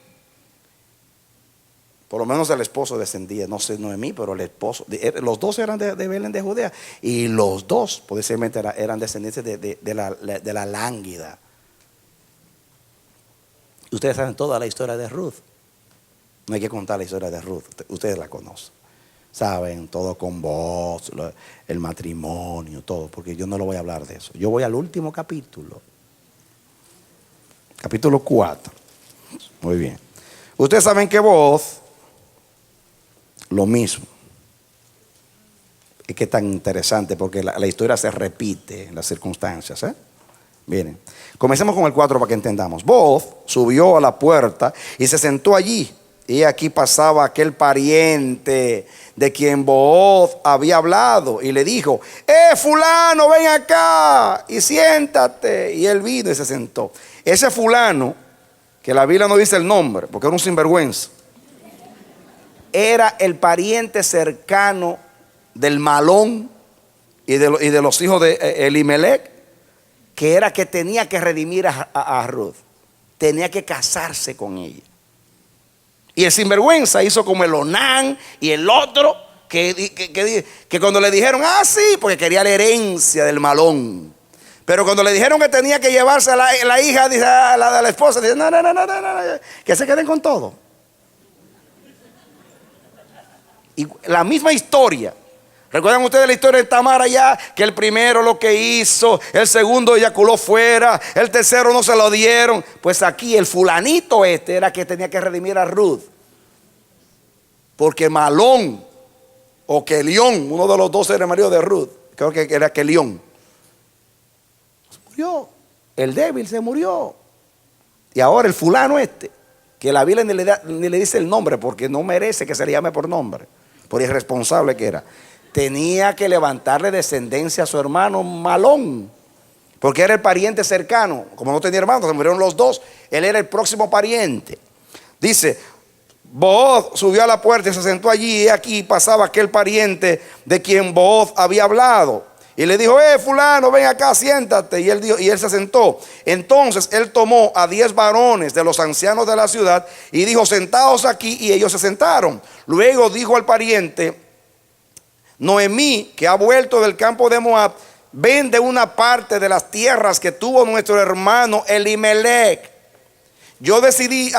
B: Por lo menos el esposo descendía, no sé Noemí, pero el esposo, los dos eran de Belén de Judea. Y los dos, posiblemente eran descendientes de la lánguida. Ustedes saben toda la historia de Ruth. No hay que contar la historia de Ruth, ustedes la conocen. Saben todo con vos, el matrimonio, todo, porque yo no lo voy a hablar de eso. Yo voy al último capítulo. Capítulo 4. Muy bien. Ustedes saben que vos, lo mismo. Es que es tan interesante porque la historia se repite en las circunstancias. Miren, comencemos con el 4 para que entendamos. Booz subió a la puerta y se sentó allí. Y aquí pasaba aquel pariente de quien Booz había hablado y le dijo, fulano, ven acá y siéntate. Y él vino y se sentó. Ese fulano, que la Biblia no dice el nombre porque era un sinvergüenza, era el pariente cercano del Malón y de los hijos de Elimelech, que era que tenía que redimir a Ruth. Tenía que casarse con ella. Y el sinvergüenza hizo como el Onán y el otro que cuando le dijeron, sí, porque quería la herencia del Malón. Pero cuando le dijeron que tenía que llevarse a la hija, dice, la esposa, dice, no, que se queden con todo. Y la misma historia. ¿Recuerdan ustedes la historia de Tamar allá? Que el primero lo que hizo, el segundo eyaculó fuera, el tercero no se lo dieron. Pues aquí el fulanito era que tenía que redimir a Ruth. Porque Malón o Kelión, uno de los dos era el marido de Ruth, creo que era Kelión, se murió. El débil se murió. Y ahora el fulano que la Biblia ni le dice el nombre porque no merece que se le llame por nombre, por irresponsable que era, tenía que levantarle descendencia a su hermano Malón, porque era el pariente cercano. Como no tenía hermanos, se murieron los dos, él era el próximo pariente. Dice, Booz subió a la puerta y se sentó allí, y aquí pasaba aquel pariente de quien Booz había hablado. Y le dijo, fulano, ven acá, siéntate. Y él se sentó. Entonces él tomó a 10 varones de los ancianos de la ciudad y dijo, sentaos aquí, y ellos se sentaron. Luego dijo al pariente, Noemí, que ha vuelto del campo de Moab, vende una parte de las tierras que tuvo nuestro hermano Elimelech. Yo decidí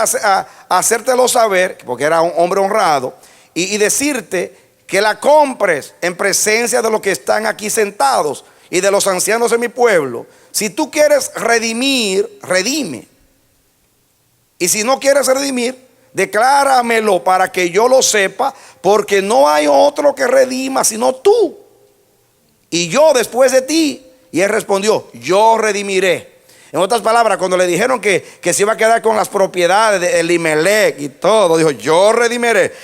B: hacértelo saber, porque era un hombre honrado, y decirte que la compres en presencia de los que están aquí sentados y de los ancianos de mi pueblo. Si tú quieres redimir, redime. Y si no quieres redimir, decláramelo para que yo lo sepa, porque no hay otro que redima sino tú, y yo después de ti. Y él respondió, yo redimiré. En otras palabras, cuando le dijeron que se iba a quedar con las propiedades de Elimelech y todo, dijo, yo redimiré.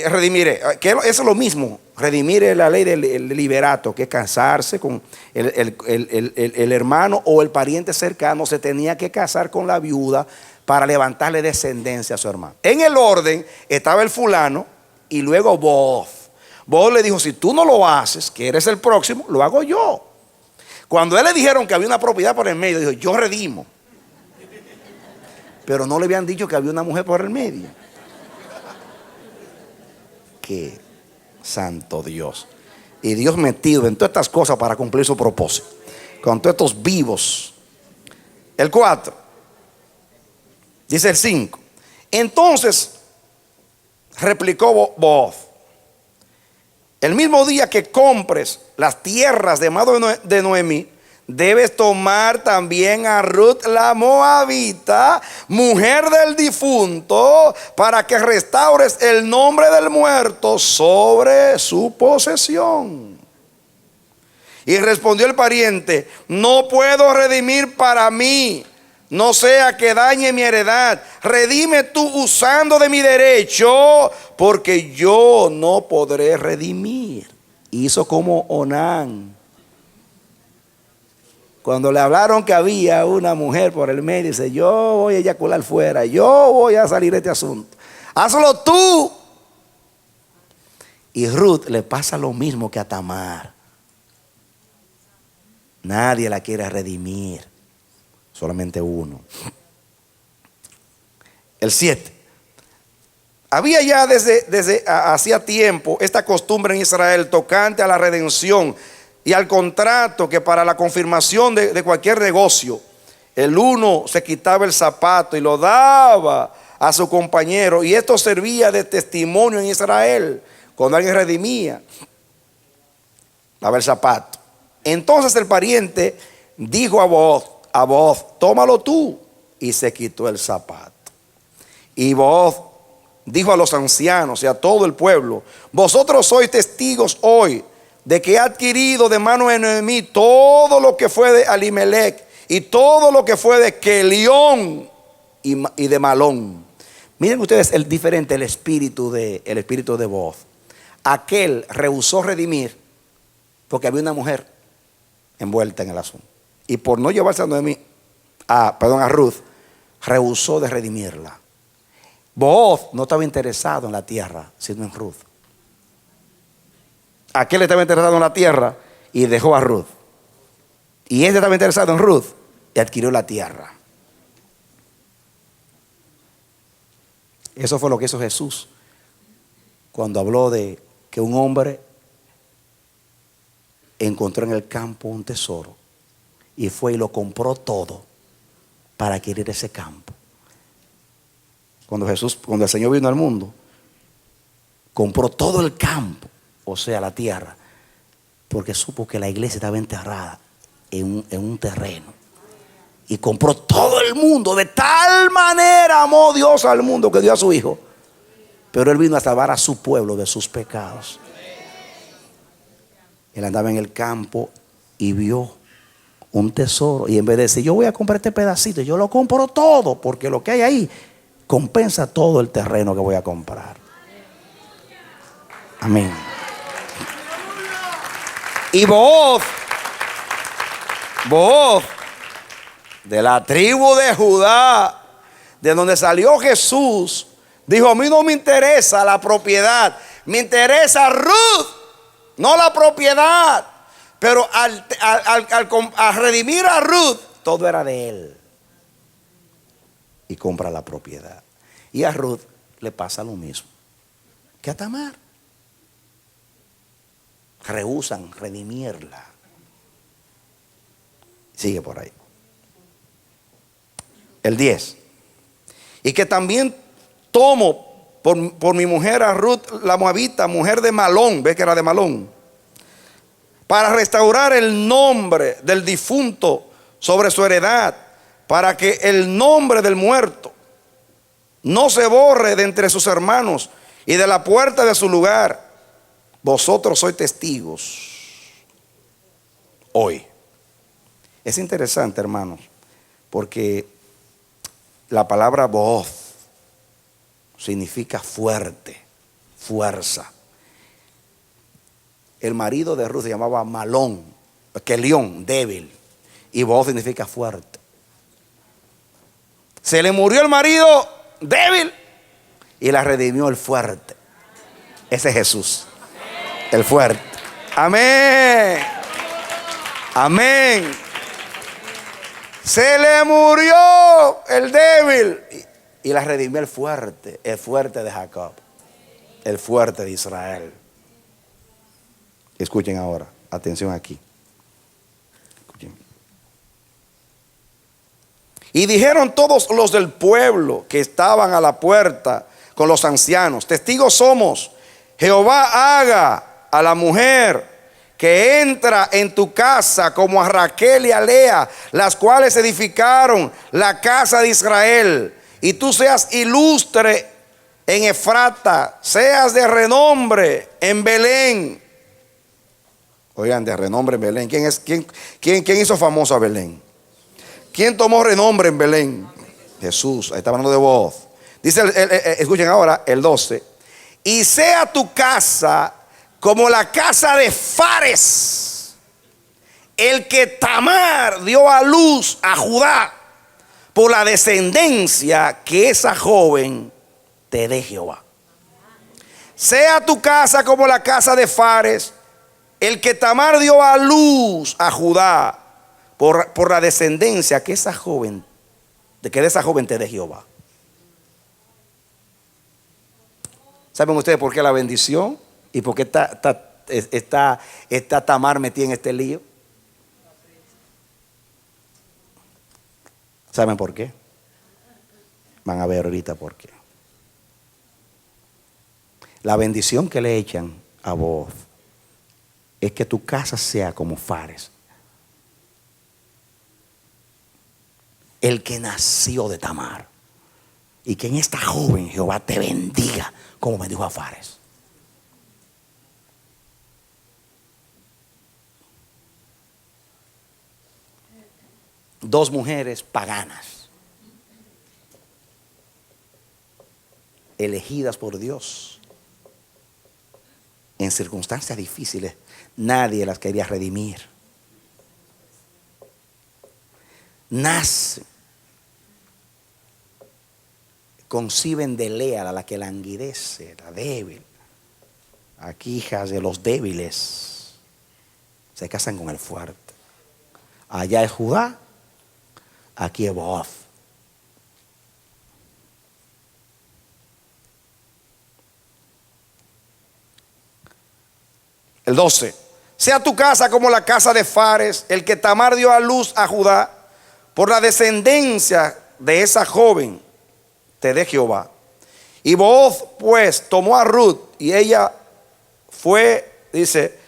B: Redimiré. Que eso es lo mismo. Redimir es la ley del liberato, que es casarse con el hermano o el pariente cercano. Se tenía que casar con la viuda para levantarle descendencia a su hermano. En el orden estaba el fulano, y luego Booz. Booz le dijo, si tú no lo haces, que eres el próximo, lo hago yo. Cuando él le dijeron que había una propiedad por el medio, dijo, yo redimo. Pero no le habían dicho que había una mujer por el medio. Qué santo Dios. Y Dios metido en todas estas cosas para cumplir su propósito. Con todos estos vivos. El 4. Dice el 5. Entonces replicó Booz, el mismo día que compres las tierras de mano de Noemí, debes tomar también a Ruth la moabita, mujer del difunto, para que restaures el nombre del muerto sobre su posesión. Y respondió el pariente, no puedo redimir para mí, no sea que dañe mi heredad. Redime tú usando de mi derecho, porque yo no podré redimir. Hizo como Onán. Cuando le hablaron que había una mujer por el medio, dice, yo voy a eyacular fuera, yo voy a salir de este asunto. Hazlo tú. Y Ruth le pasa lo mismo que a Tamar. Nadie la quiere redimir. Solamente uno. El 7. Había ya desde hacía tiempo esta costumbre en Israel tocante a la redención y al contrato, que para la confirmación de cualquier negocio, el uno se quitaba el zapato y lo daba a su compañero, y esto servía de testimonio en Israel. Cuando alguien redimía, daba el zapato. Entonces el pariente dijo a Booz, tómalo tú, y se quitó el zapato. Y Booz dijo a los ancianos y a todo el pueblo, vosotros sois testigos hoy de que he adquirido de mano de Noemí todo lo que fue de Alimelech y todo lo que fue de Kelión y de Malón. Miren ustedes el diferente, el espíritu de Booz. Aquel rehusó redimir porque había una mujer envuelta en el asunto. Y por no llevarse a Noemí, a Ruth, rehusó de redimirla. Booz no estaba interesado en la tierra, sino en Ruth. Aquel estaba interesado en la tierra y dejó a Ruth. Y este estaba interesado en Ruth y adquirió la tierra. Eso fue lo que hizo Jesús cuando habló de que un hombre encontró en el campo un tesoro y fue y lo compró todo para adquirir ese campo. Cuando el Señor vino al mundo, compró todo el campo, o sea, la tierra, porque supo que la iglesia estaba enterrada en un terreno. Y compró todo el mundo. De tal manera amó Dios al mundo que dio a su Hijo. Pero Él vino a salvar a su pueblo de sus pecados. Él andaba en el campo y vio un tesoro. Y en vez de decir, yo voy a comprar este pedacito, yo lo compro todo, porque lo que hay ahí compensa todo el terreno que voy a comprar. Amén. Y Booz, de la tribu de Judá, de donde salió Jesús, dijo, a mí no me interesa la propiedad, me interesa Ruth, no la propiedad. Pero al redimir a Ruth, todo era de él. Y compra la propiedad. Y a Ruth le pasa lo mismo que a Tamar. Rehúsan redimirla. Sigue por ahí. El 10. Y que también tomo por mi mujer a Ruth la moabita, mujer de Malón, ve que era de Malón, para restaurar el nombre del difunto sobre su heredad, para que el nombre del muerto no se borre de entre sus hermanos y de la puerta de su lugar. Vosotros sois testigos hoy. Es interesante, hermanos, porque la palabra Booz significa fuerte, fuerza. El marido de Ruth se llamaba Malón, Kelión, débil, y Booz significa fuerte. Se le murió el marido débil y la redimió el fuerte. Ese es Jesús, el fuerte. Amén. Amén. Se le murió el débil y la redimió el fuerte de Jacob, el fuerte de Israel. Escuchen ahora, atención aquí. Escuchen. Y dijeron todos los del pueblo que estaban a la puerta con los ancianos: testigos somos, Jehová haga a la mujer que entra en tu casa como a Raquel y a Lea, las cuales edificaron la casa de Israel, y tú seas ilustre en Efrata, seas de renombre en Belén. Oigan, de renombre en Belén. ¿Quién hizo famoso a Belén? ¿Quién tomó renombre en Belén? Jesús. Ahí está hablando de voz. Dice, escuchen ahora el 12. Y sea tu casa como la casa de Fares, el que Tamar dio a luz a Judá, por la descendencia que esa joven te dé Jehová. Sea tu casa como la casa de Fares, el que Tamar dio a luz a Judá, por la descendencia que esa joven, de esa joven te dé Jehová. ¿Saben ustedes por qué la bendición? ¿Y por qué está Tamar metida en este lío? ¿Saben por qué? Van a ver ahorita por qué. La bendición que le echan a vos es que tu casa sea como Fares, el que nació de Tamar, y que en esta joven Jehová te bendiga como bendijo a Fares. Dos mujeres paganas, elegidas por Dios en circunstancias difíciles. Nadie las quería redimir. Nace, conciben de Lea, la que languidece, la débil. Aquí, hijas de los débiles se casan con el fuerte. Allá es Judá, aquí es Booz. El 12. Sea tu casa como la casa de Fares, el que Tamar dio a luz a Judá, por la descendencia de esa joven te dé Jehová. Y Booz pues tomó a Ruth, y ella fue, dice,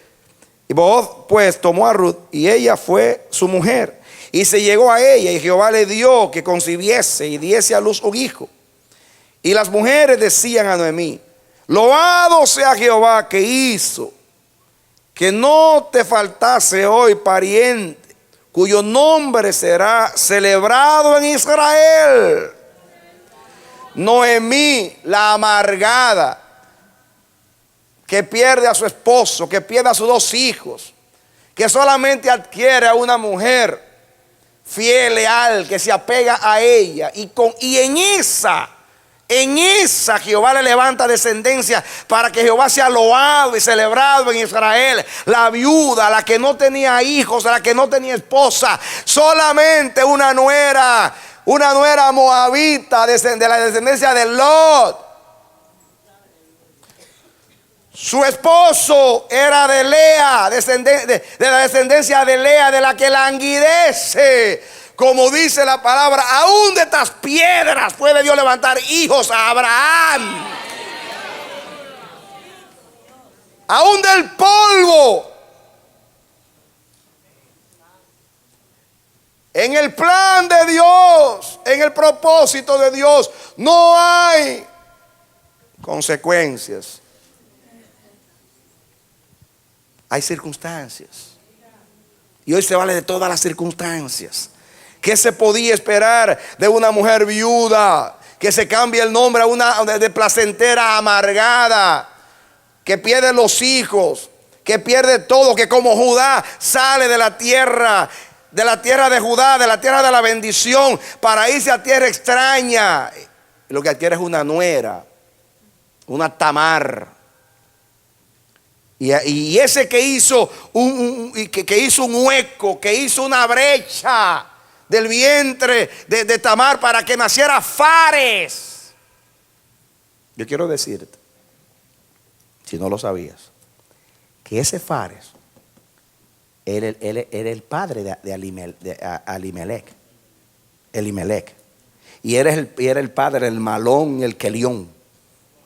B: y Booz pues tomó a Ruth, y ella fue su mujer. Y se llegó a ella, y Jehová le dio que concibiese y diese a luz un hijo. Y las mujeres decían a Noemí: loado sea Jehová, que hizo que no te faltase hoy pariente, cuyo nombre será celebrado en Israel. Noemí, la amargada, que pierde a su esposo, que pierde a sus dos hijos, que solamente adquiere a una mujer fiel, leal, que se apega a ella, y en esa Jehová le levanta descendencia para que Jehová sea loado y celebrado en Israel. La viuda, la que no tenía hijos, la que no tenía esposa, solamente una nuera moabita de la descendencia de Lot. Su esposo era de Lea, de la descendencia de Lea, de la que languidece. Como dice la palabra, aún de estas piedras puede Dios levantar hijos a Abraham. Aún del polvo. En el plan de Dios, en el propósito de Dios, no hay consecuencias. Hay circunstancias. Y hoy se vale de todas las circunstancias. ¿Qué se podía esperar de una mujer viuda que se cambie el nombre a una de placentera amargada, que pierde los hijos, que pierde todo, que como Judá sale de la tierra de Judá, de la tierra de la bendición, para irse a tierra extraña? Lo que adquiere es una nuera, una Tamar, Y ese que hizo que hizo un hueco, que hizo una brecha del vientre de Tamar para que naciera Fares. Yo quiero decirte, si no lo sabías, que ese Fares era el padre de Elimelech. Y era el padre del Malón y el Kelión.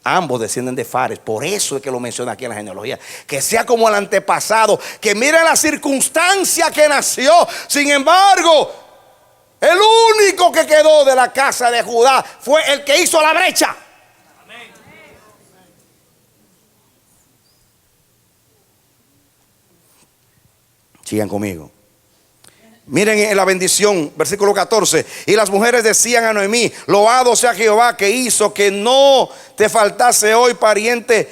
B: Ambos descienden de Fares. Por eso es que lo menciona aquí en la genealogía. Que sea como el antepasado, que mire la circunstancia que nació. Sin embargo, el único que quedó de la casa de Judá fue el que hizo la brecha. Sigan conmigo. Miren en la bendición, versículo 14. Y las mujeres decían a Noemí: loado sea Jehová, que hizo que no te faltase hoy pariente,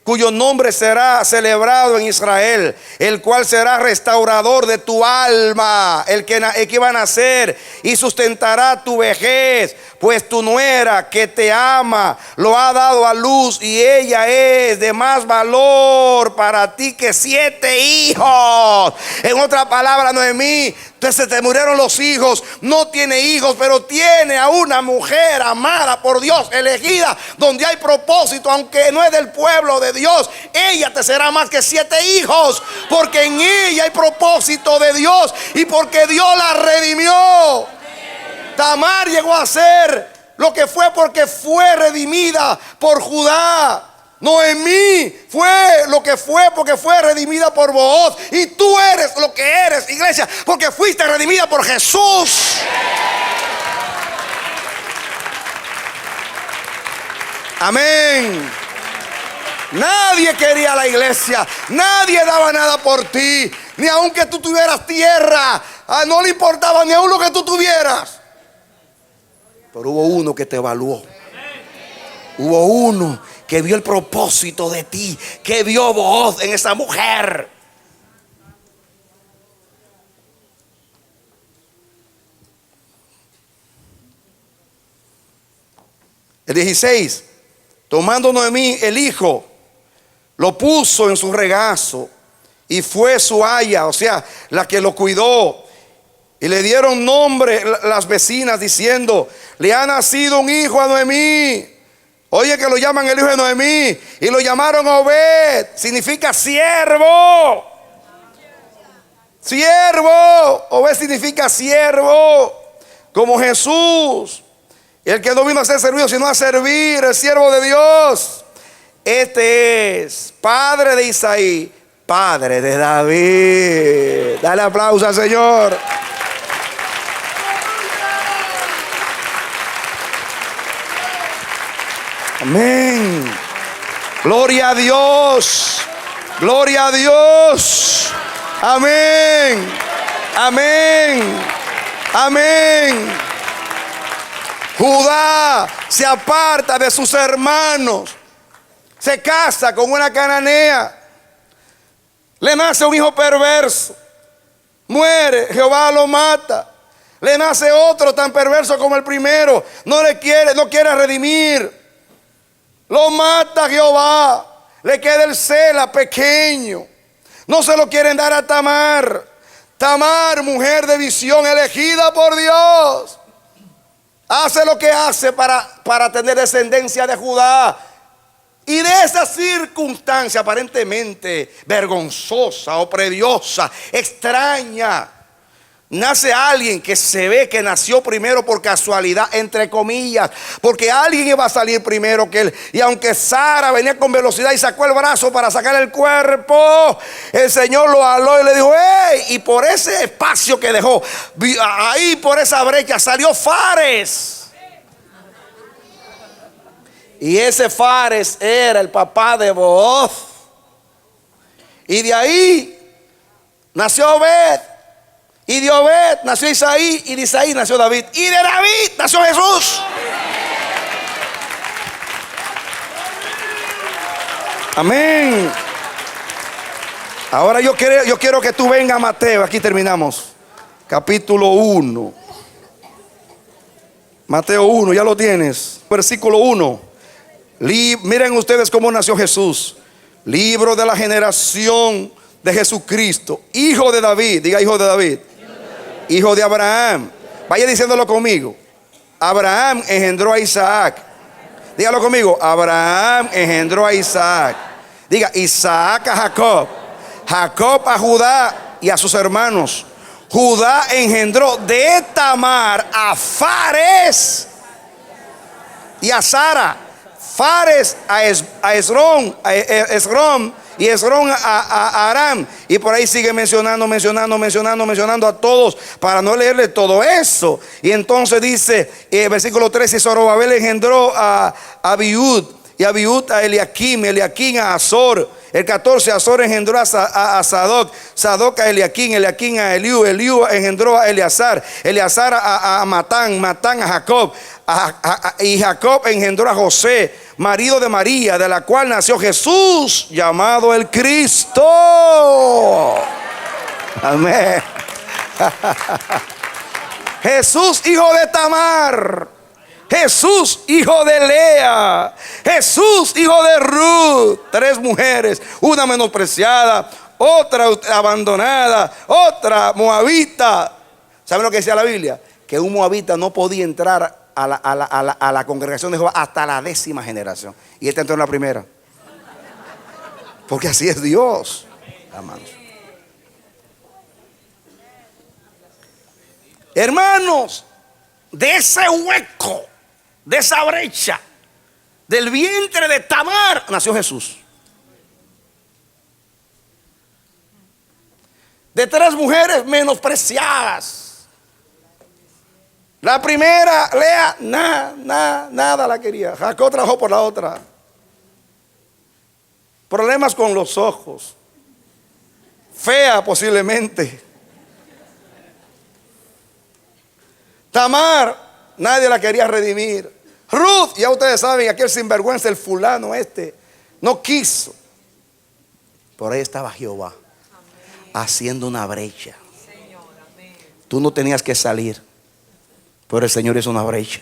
B: cuyo nombre será celebrado en Israel, el cual será restaurador de tu alma, el que iba a nacer y sustentará tu vejez. Pues tu nuera que te ama lo ha dado a luz, y ella es de más valor para ti que 7 hijos. En otra palabra, Noemí, se te murieron los hijos, no tiene hijos, pero tiene a una mujer amada por Dios, elegida, donde hay propósito, aunque no es del pueblo de Dios. Ella te será más que 7 hijos, porque en ella hay propósito de Dios y porque Dios la redimió. Tamar llegó a ser lo que fue porque fue redimida por Judá. Noemí fue lo que fue porque fue redimida por Booz. Y tú eres lo que eres, iglesia, porque fuiste redimida por Jesús. Amén. Nadie quería la iglesia, nadie daba nada por ti, ni aunque tú tuvieras tierra, no le importaba ni aun lo que tú tuvieras. Pero hubo uno que te evaluó. Hubo uno que vio el propósito de ti, que vio voz en esa mujer. El 16. Tomando Noemí el hijo, lo puso en su regazo y fue su aya, o sea, la que lo cuidó. Y le dieron nombre las vecinas diciendo: le ha nacido un hijo a Noemí. Oye, que lo llaman el hijo de Noemí. Y lo llamaron Obed. Significa siervo. Siervo. Obed significa siervo. Como Jesús. El que no vino a ser servido, sino a servir. El siervo de Dios. Este es padre de Isaí, padre de David. Dale aplauso al Señor. Amén. Gloria a Dios. Gloria a Dios. Amén. Amén. Amén. Judá se aparta de sus hermanos. Se casa con una cananea. Le nace un hijo perverso. Muere, Jehová lo mata. Le nace otro tan perverso como el primero. No quiere redimir. Lo mata Jehová. Le queda el Sela pequeño. No se lo quieren dar a Tamar. Tamar, mujer de visión, elegida por Dios, hace lo que hace para tener descendencia de Judá. Y de esa circunstancia aparentemente vergonzosa, oprediosa, extraña, nace alguien que se ve que nació primero por casualidad, entre comillas, porque alguien iba a salir primero que él. Y aunque Sara venía con velocidad y sacó el brazo para sacar el cuerpo, el Señor lo aló y le dijo: ¡hey! Y por ese espacio que dejó, ahí por esa brecha salió Fares. Y ese Fares era el papá de Booz. Y de ahí nació Obed. Y de Obed nació Isaí. Y de Isaí nació David. Y de David nació Jesús. Amén. Ahora yo quiero que tú vengas a Mateo. Aquí terminamos. Capítulo 1. Mateo 1, ya lo tienes. Versículo 1. Miren ustedes cómo nació Jesús. Libro de la generación de Jesucristo, hijo de David. Diga hijo de David. Hijo de Abraham. Vaya diciéndolo conmigo. Abraham engendró a Isaac. Dígalo conmigo. Abraham engendró a Isaac. Diga Isaac a Jacob. Jacob a Judá y a sus hermanos. Judá engendró de Tamar a Fares y a Sara. Fares a Esrom y Esrom a Aram. Y por ahí sigue mencionando a todos para no leerle todo eso. Y entonces dice, versículo 13, Zorobabel engendró a Abiud, y Abiud a Eliakim, Eliakim a Azor. El 14, Azor engendró a Sadoc, Sadoc a Eliakim, Eliakim a Eliú, Eliú engendró a Eleazar, Eleazar a Matán, Matán a Jacob, y Jacob engendró a José, marido de María, de la cual nació Jesús, llamado el Cristo. Amén. Jesús, hijo de Tamar. Jesús, hijo de Lea. Jesús, hijo de Ruth. 3 mujeres, una menospreciada, otra abandonada, otra moabita. ¿Saben lo que decía la Biblia? Que un moabita no podía entrar a la congregación de Jehová hasta la 10ª generación. Y esta entró en la primera. Porque así es Dios, amados. Hermanos, de ese hueco, de esa brecha, del vientre de Tamar, nació Jesús. De 3 mujeres menospreciadas. La primera, Lea, nada la quería. Jacob trabajó por la otra. Problemas con los ojos. Fea posiblemente. Tamar, nadie la quería redimir. Ruth, ya ustedes saben, aquel sinvergüenza, el fulano no quiso. Por ahí estaba Jehová, haciendo una brecha. Tú no tenías que salir, pero el Señor hizo una brecha.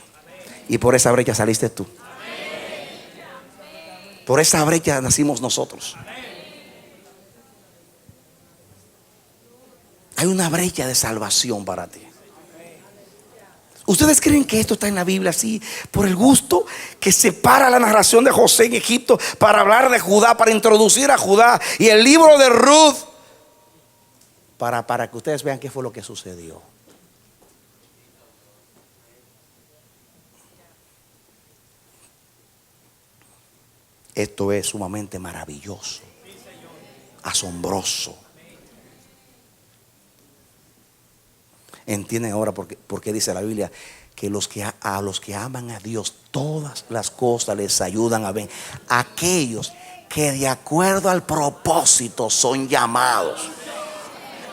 B: Y por esa brecha saliste tú. Por esa brecha nacimos nosotros. Hay una brecha de salvación para ti. ¿Ustedes creen que esto está en la Biblia así por el gusto? Que separa la narración de José en Egipto para hablar de Judá, para introducir a Judá, y el libro de Ruth para que ustedes vean qué fue lo que sucedió. Esto es sumamente maravilloso, asombroso. Entienden ahora por qué dice la Biblia que a los que aman a Dios todas las cosas les ayudan a bien. Aquellos que de acuerdo al propósito son llamados.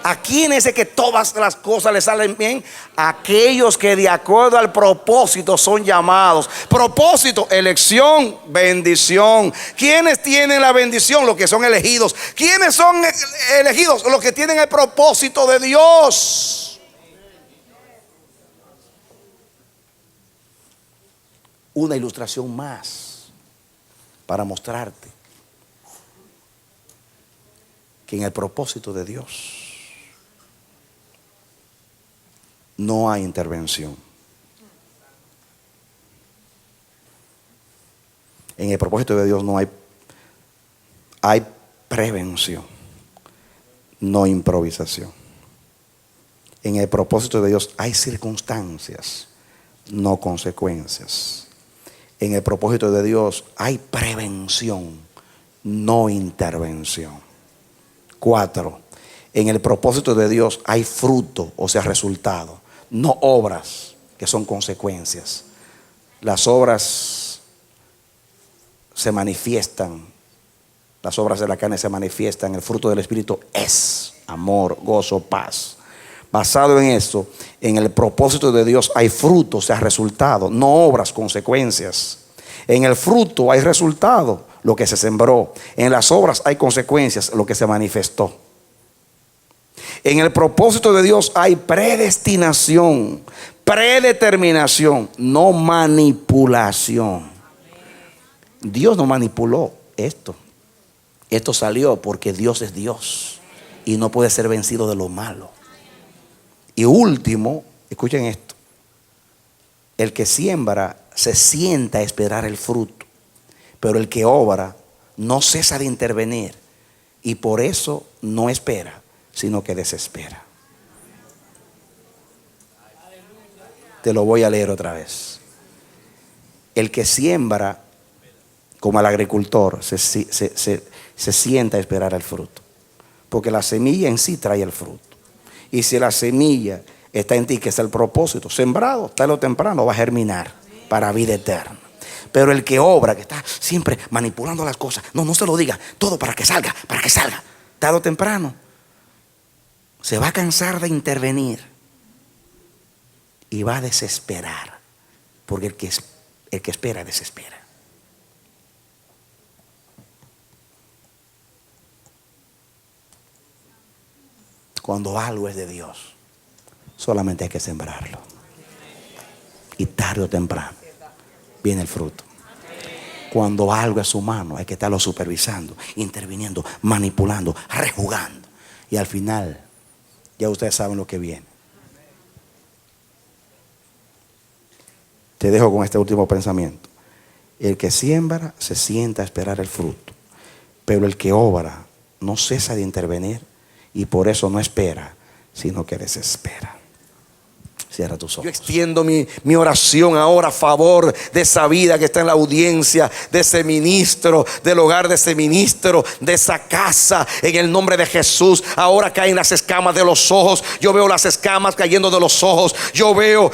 B: ¿A quién es el que todas las cosas les salen bien? Aquellos que de acuerdo al propósito son llamados. Propósito, elección, bendición. ¿Quiénes tienen la bendición? Los que son elegidos. ¿Quiénes son elegidos? Los que tienen el propósito de Dios. Una ilustración más para mostrarte que en el propósito de Dios no hay intervención. En el propósito de Dios no hay prevención, no improvisación. En el propósito de Dios hay circunstancias, no consecuencias. En el propósito de Dios hay prevención, no intervención. 4. En el propósito de Dios hay fruto, o sea, resultado, no obras que son consecuencias. Las obras se manifiestan, las obras de la carne se manifiestan. El fruto del Espíritu es amor, gozo, paz. Basado en esto, en el propósito de Dios hay fruto, o sea, resultado, no obras, consecuencias. En el fruto hay resultado, lo que se sembró. En las obras hay consecuencias, lo que se manifestó. En el propósito de Dios hay predestinación, predeterminación, no manipulación. Dios no manipuló esto. Esto salió porque Dios es Dios y no puede ser vencido de lo malo. Y último, escuchen esto: el que siembra se sienta a esperar el fruto, pero el que obra no cesa de intervenir, y por eso no espera, sino que desespera. Te lo voy a leer otra vez. El que siembra, como el agricultor, se sienta a esperar el fruto, porque la semilla en sí trae el fruto. Y si la semilla está en ti, que es el propósito, sembrado, tarde o temprano va a germinar para vida eterna. Pero el que obra, que está siempre manipulando las cosas, no se lo diga, todo para que salga, tarde o temprano se va a cansar de intervenir y va a desesperar, porque el que espera desespera. Cuando algo es de Dios, solamente hay que sembrarlo, y tarde o temprano viene el fruto. Cuando algo es humano, hay que estarlo supervisando, interviniendo, manipulando, rejugando, y al final ya ustedes saben lo que viene. Te dejo con este último pensamiento: el que siembra se sienta a esperar el fruto, pero el que obra no cesa de intervenir, y por eso no espera, sino que desespera. Cierra tus ojos. Yo extiendo mi oración ahora a favor de esa vida que está en la audiencia, de ese ministro, del hogar de ese ministro, de esa casa, en el nombre de Jesús. Ahora caen las escamas de los ojos. Yo veo las escamas cayendo de los ojos. Yo veo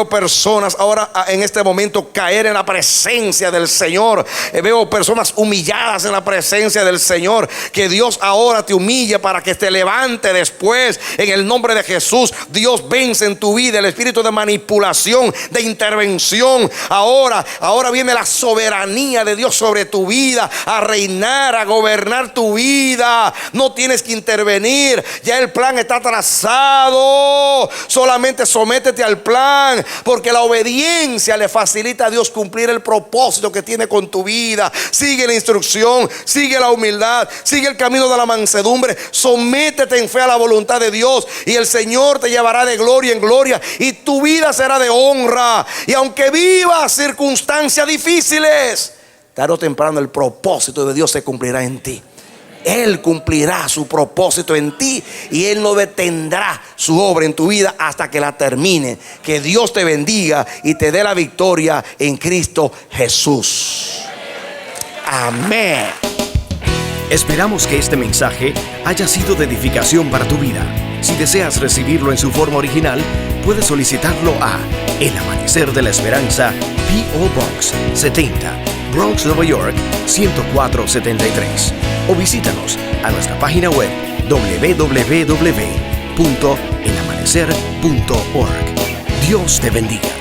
B: personas ahora en este momento caer en la presencia del Señor. Veo personas humilladas en la presencia del Señor. Que Dios ahora te humille para que te levante después. En el nombre de Jesús, Dios vence en tu vida el espíritu de manipulación, de intervención. Ahora viene la soberanía de Dios sobre tu vida, a reinar, a gobernar tu vida. No tienes que intervenir, ya el plan está trazado. Solamente sométete al plan, porque la obediencia le facilita a Dios cumplir el propósito que tiene con tu vida. Sigue la instrucción, sigue la humildad, sigue el camino de la mansedumbre. Sométete en fe a la voluntad de Dios, y el Señor te llevará de gloria en gloria, y tu vida será de honra. Y aunque vivas circunstancias difíciles, tarde o temprano el propósito de Dios se cumplirá en ti. Él cumplirá su propósito en ti, y Él no detendrá su obra en tu vida hasta que la termine. Que Dios te bendiga y te dé la victoria en Cristo Jesús. Amén.
A: Esperamos que este mensaje haya sido de edificación para tu vida. Si deseas recibirlo en su forma original, puedes solicitarlo a El Amanecer de la Esperanza, P.O. Box 70, Bronx, Nueva York 10473, o visítanos a nuestra página web www.elamanecer.org. Dios te bendiga.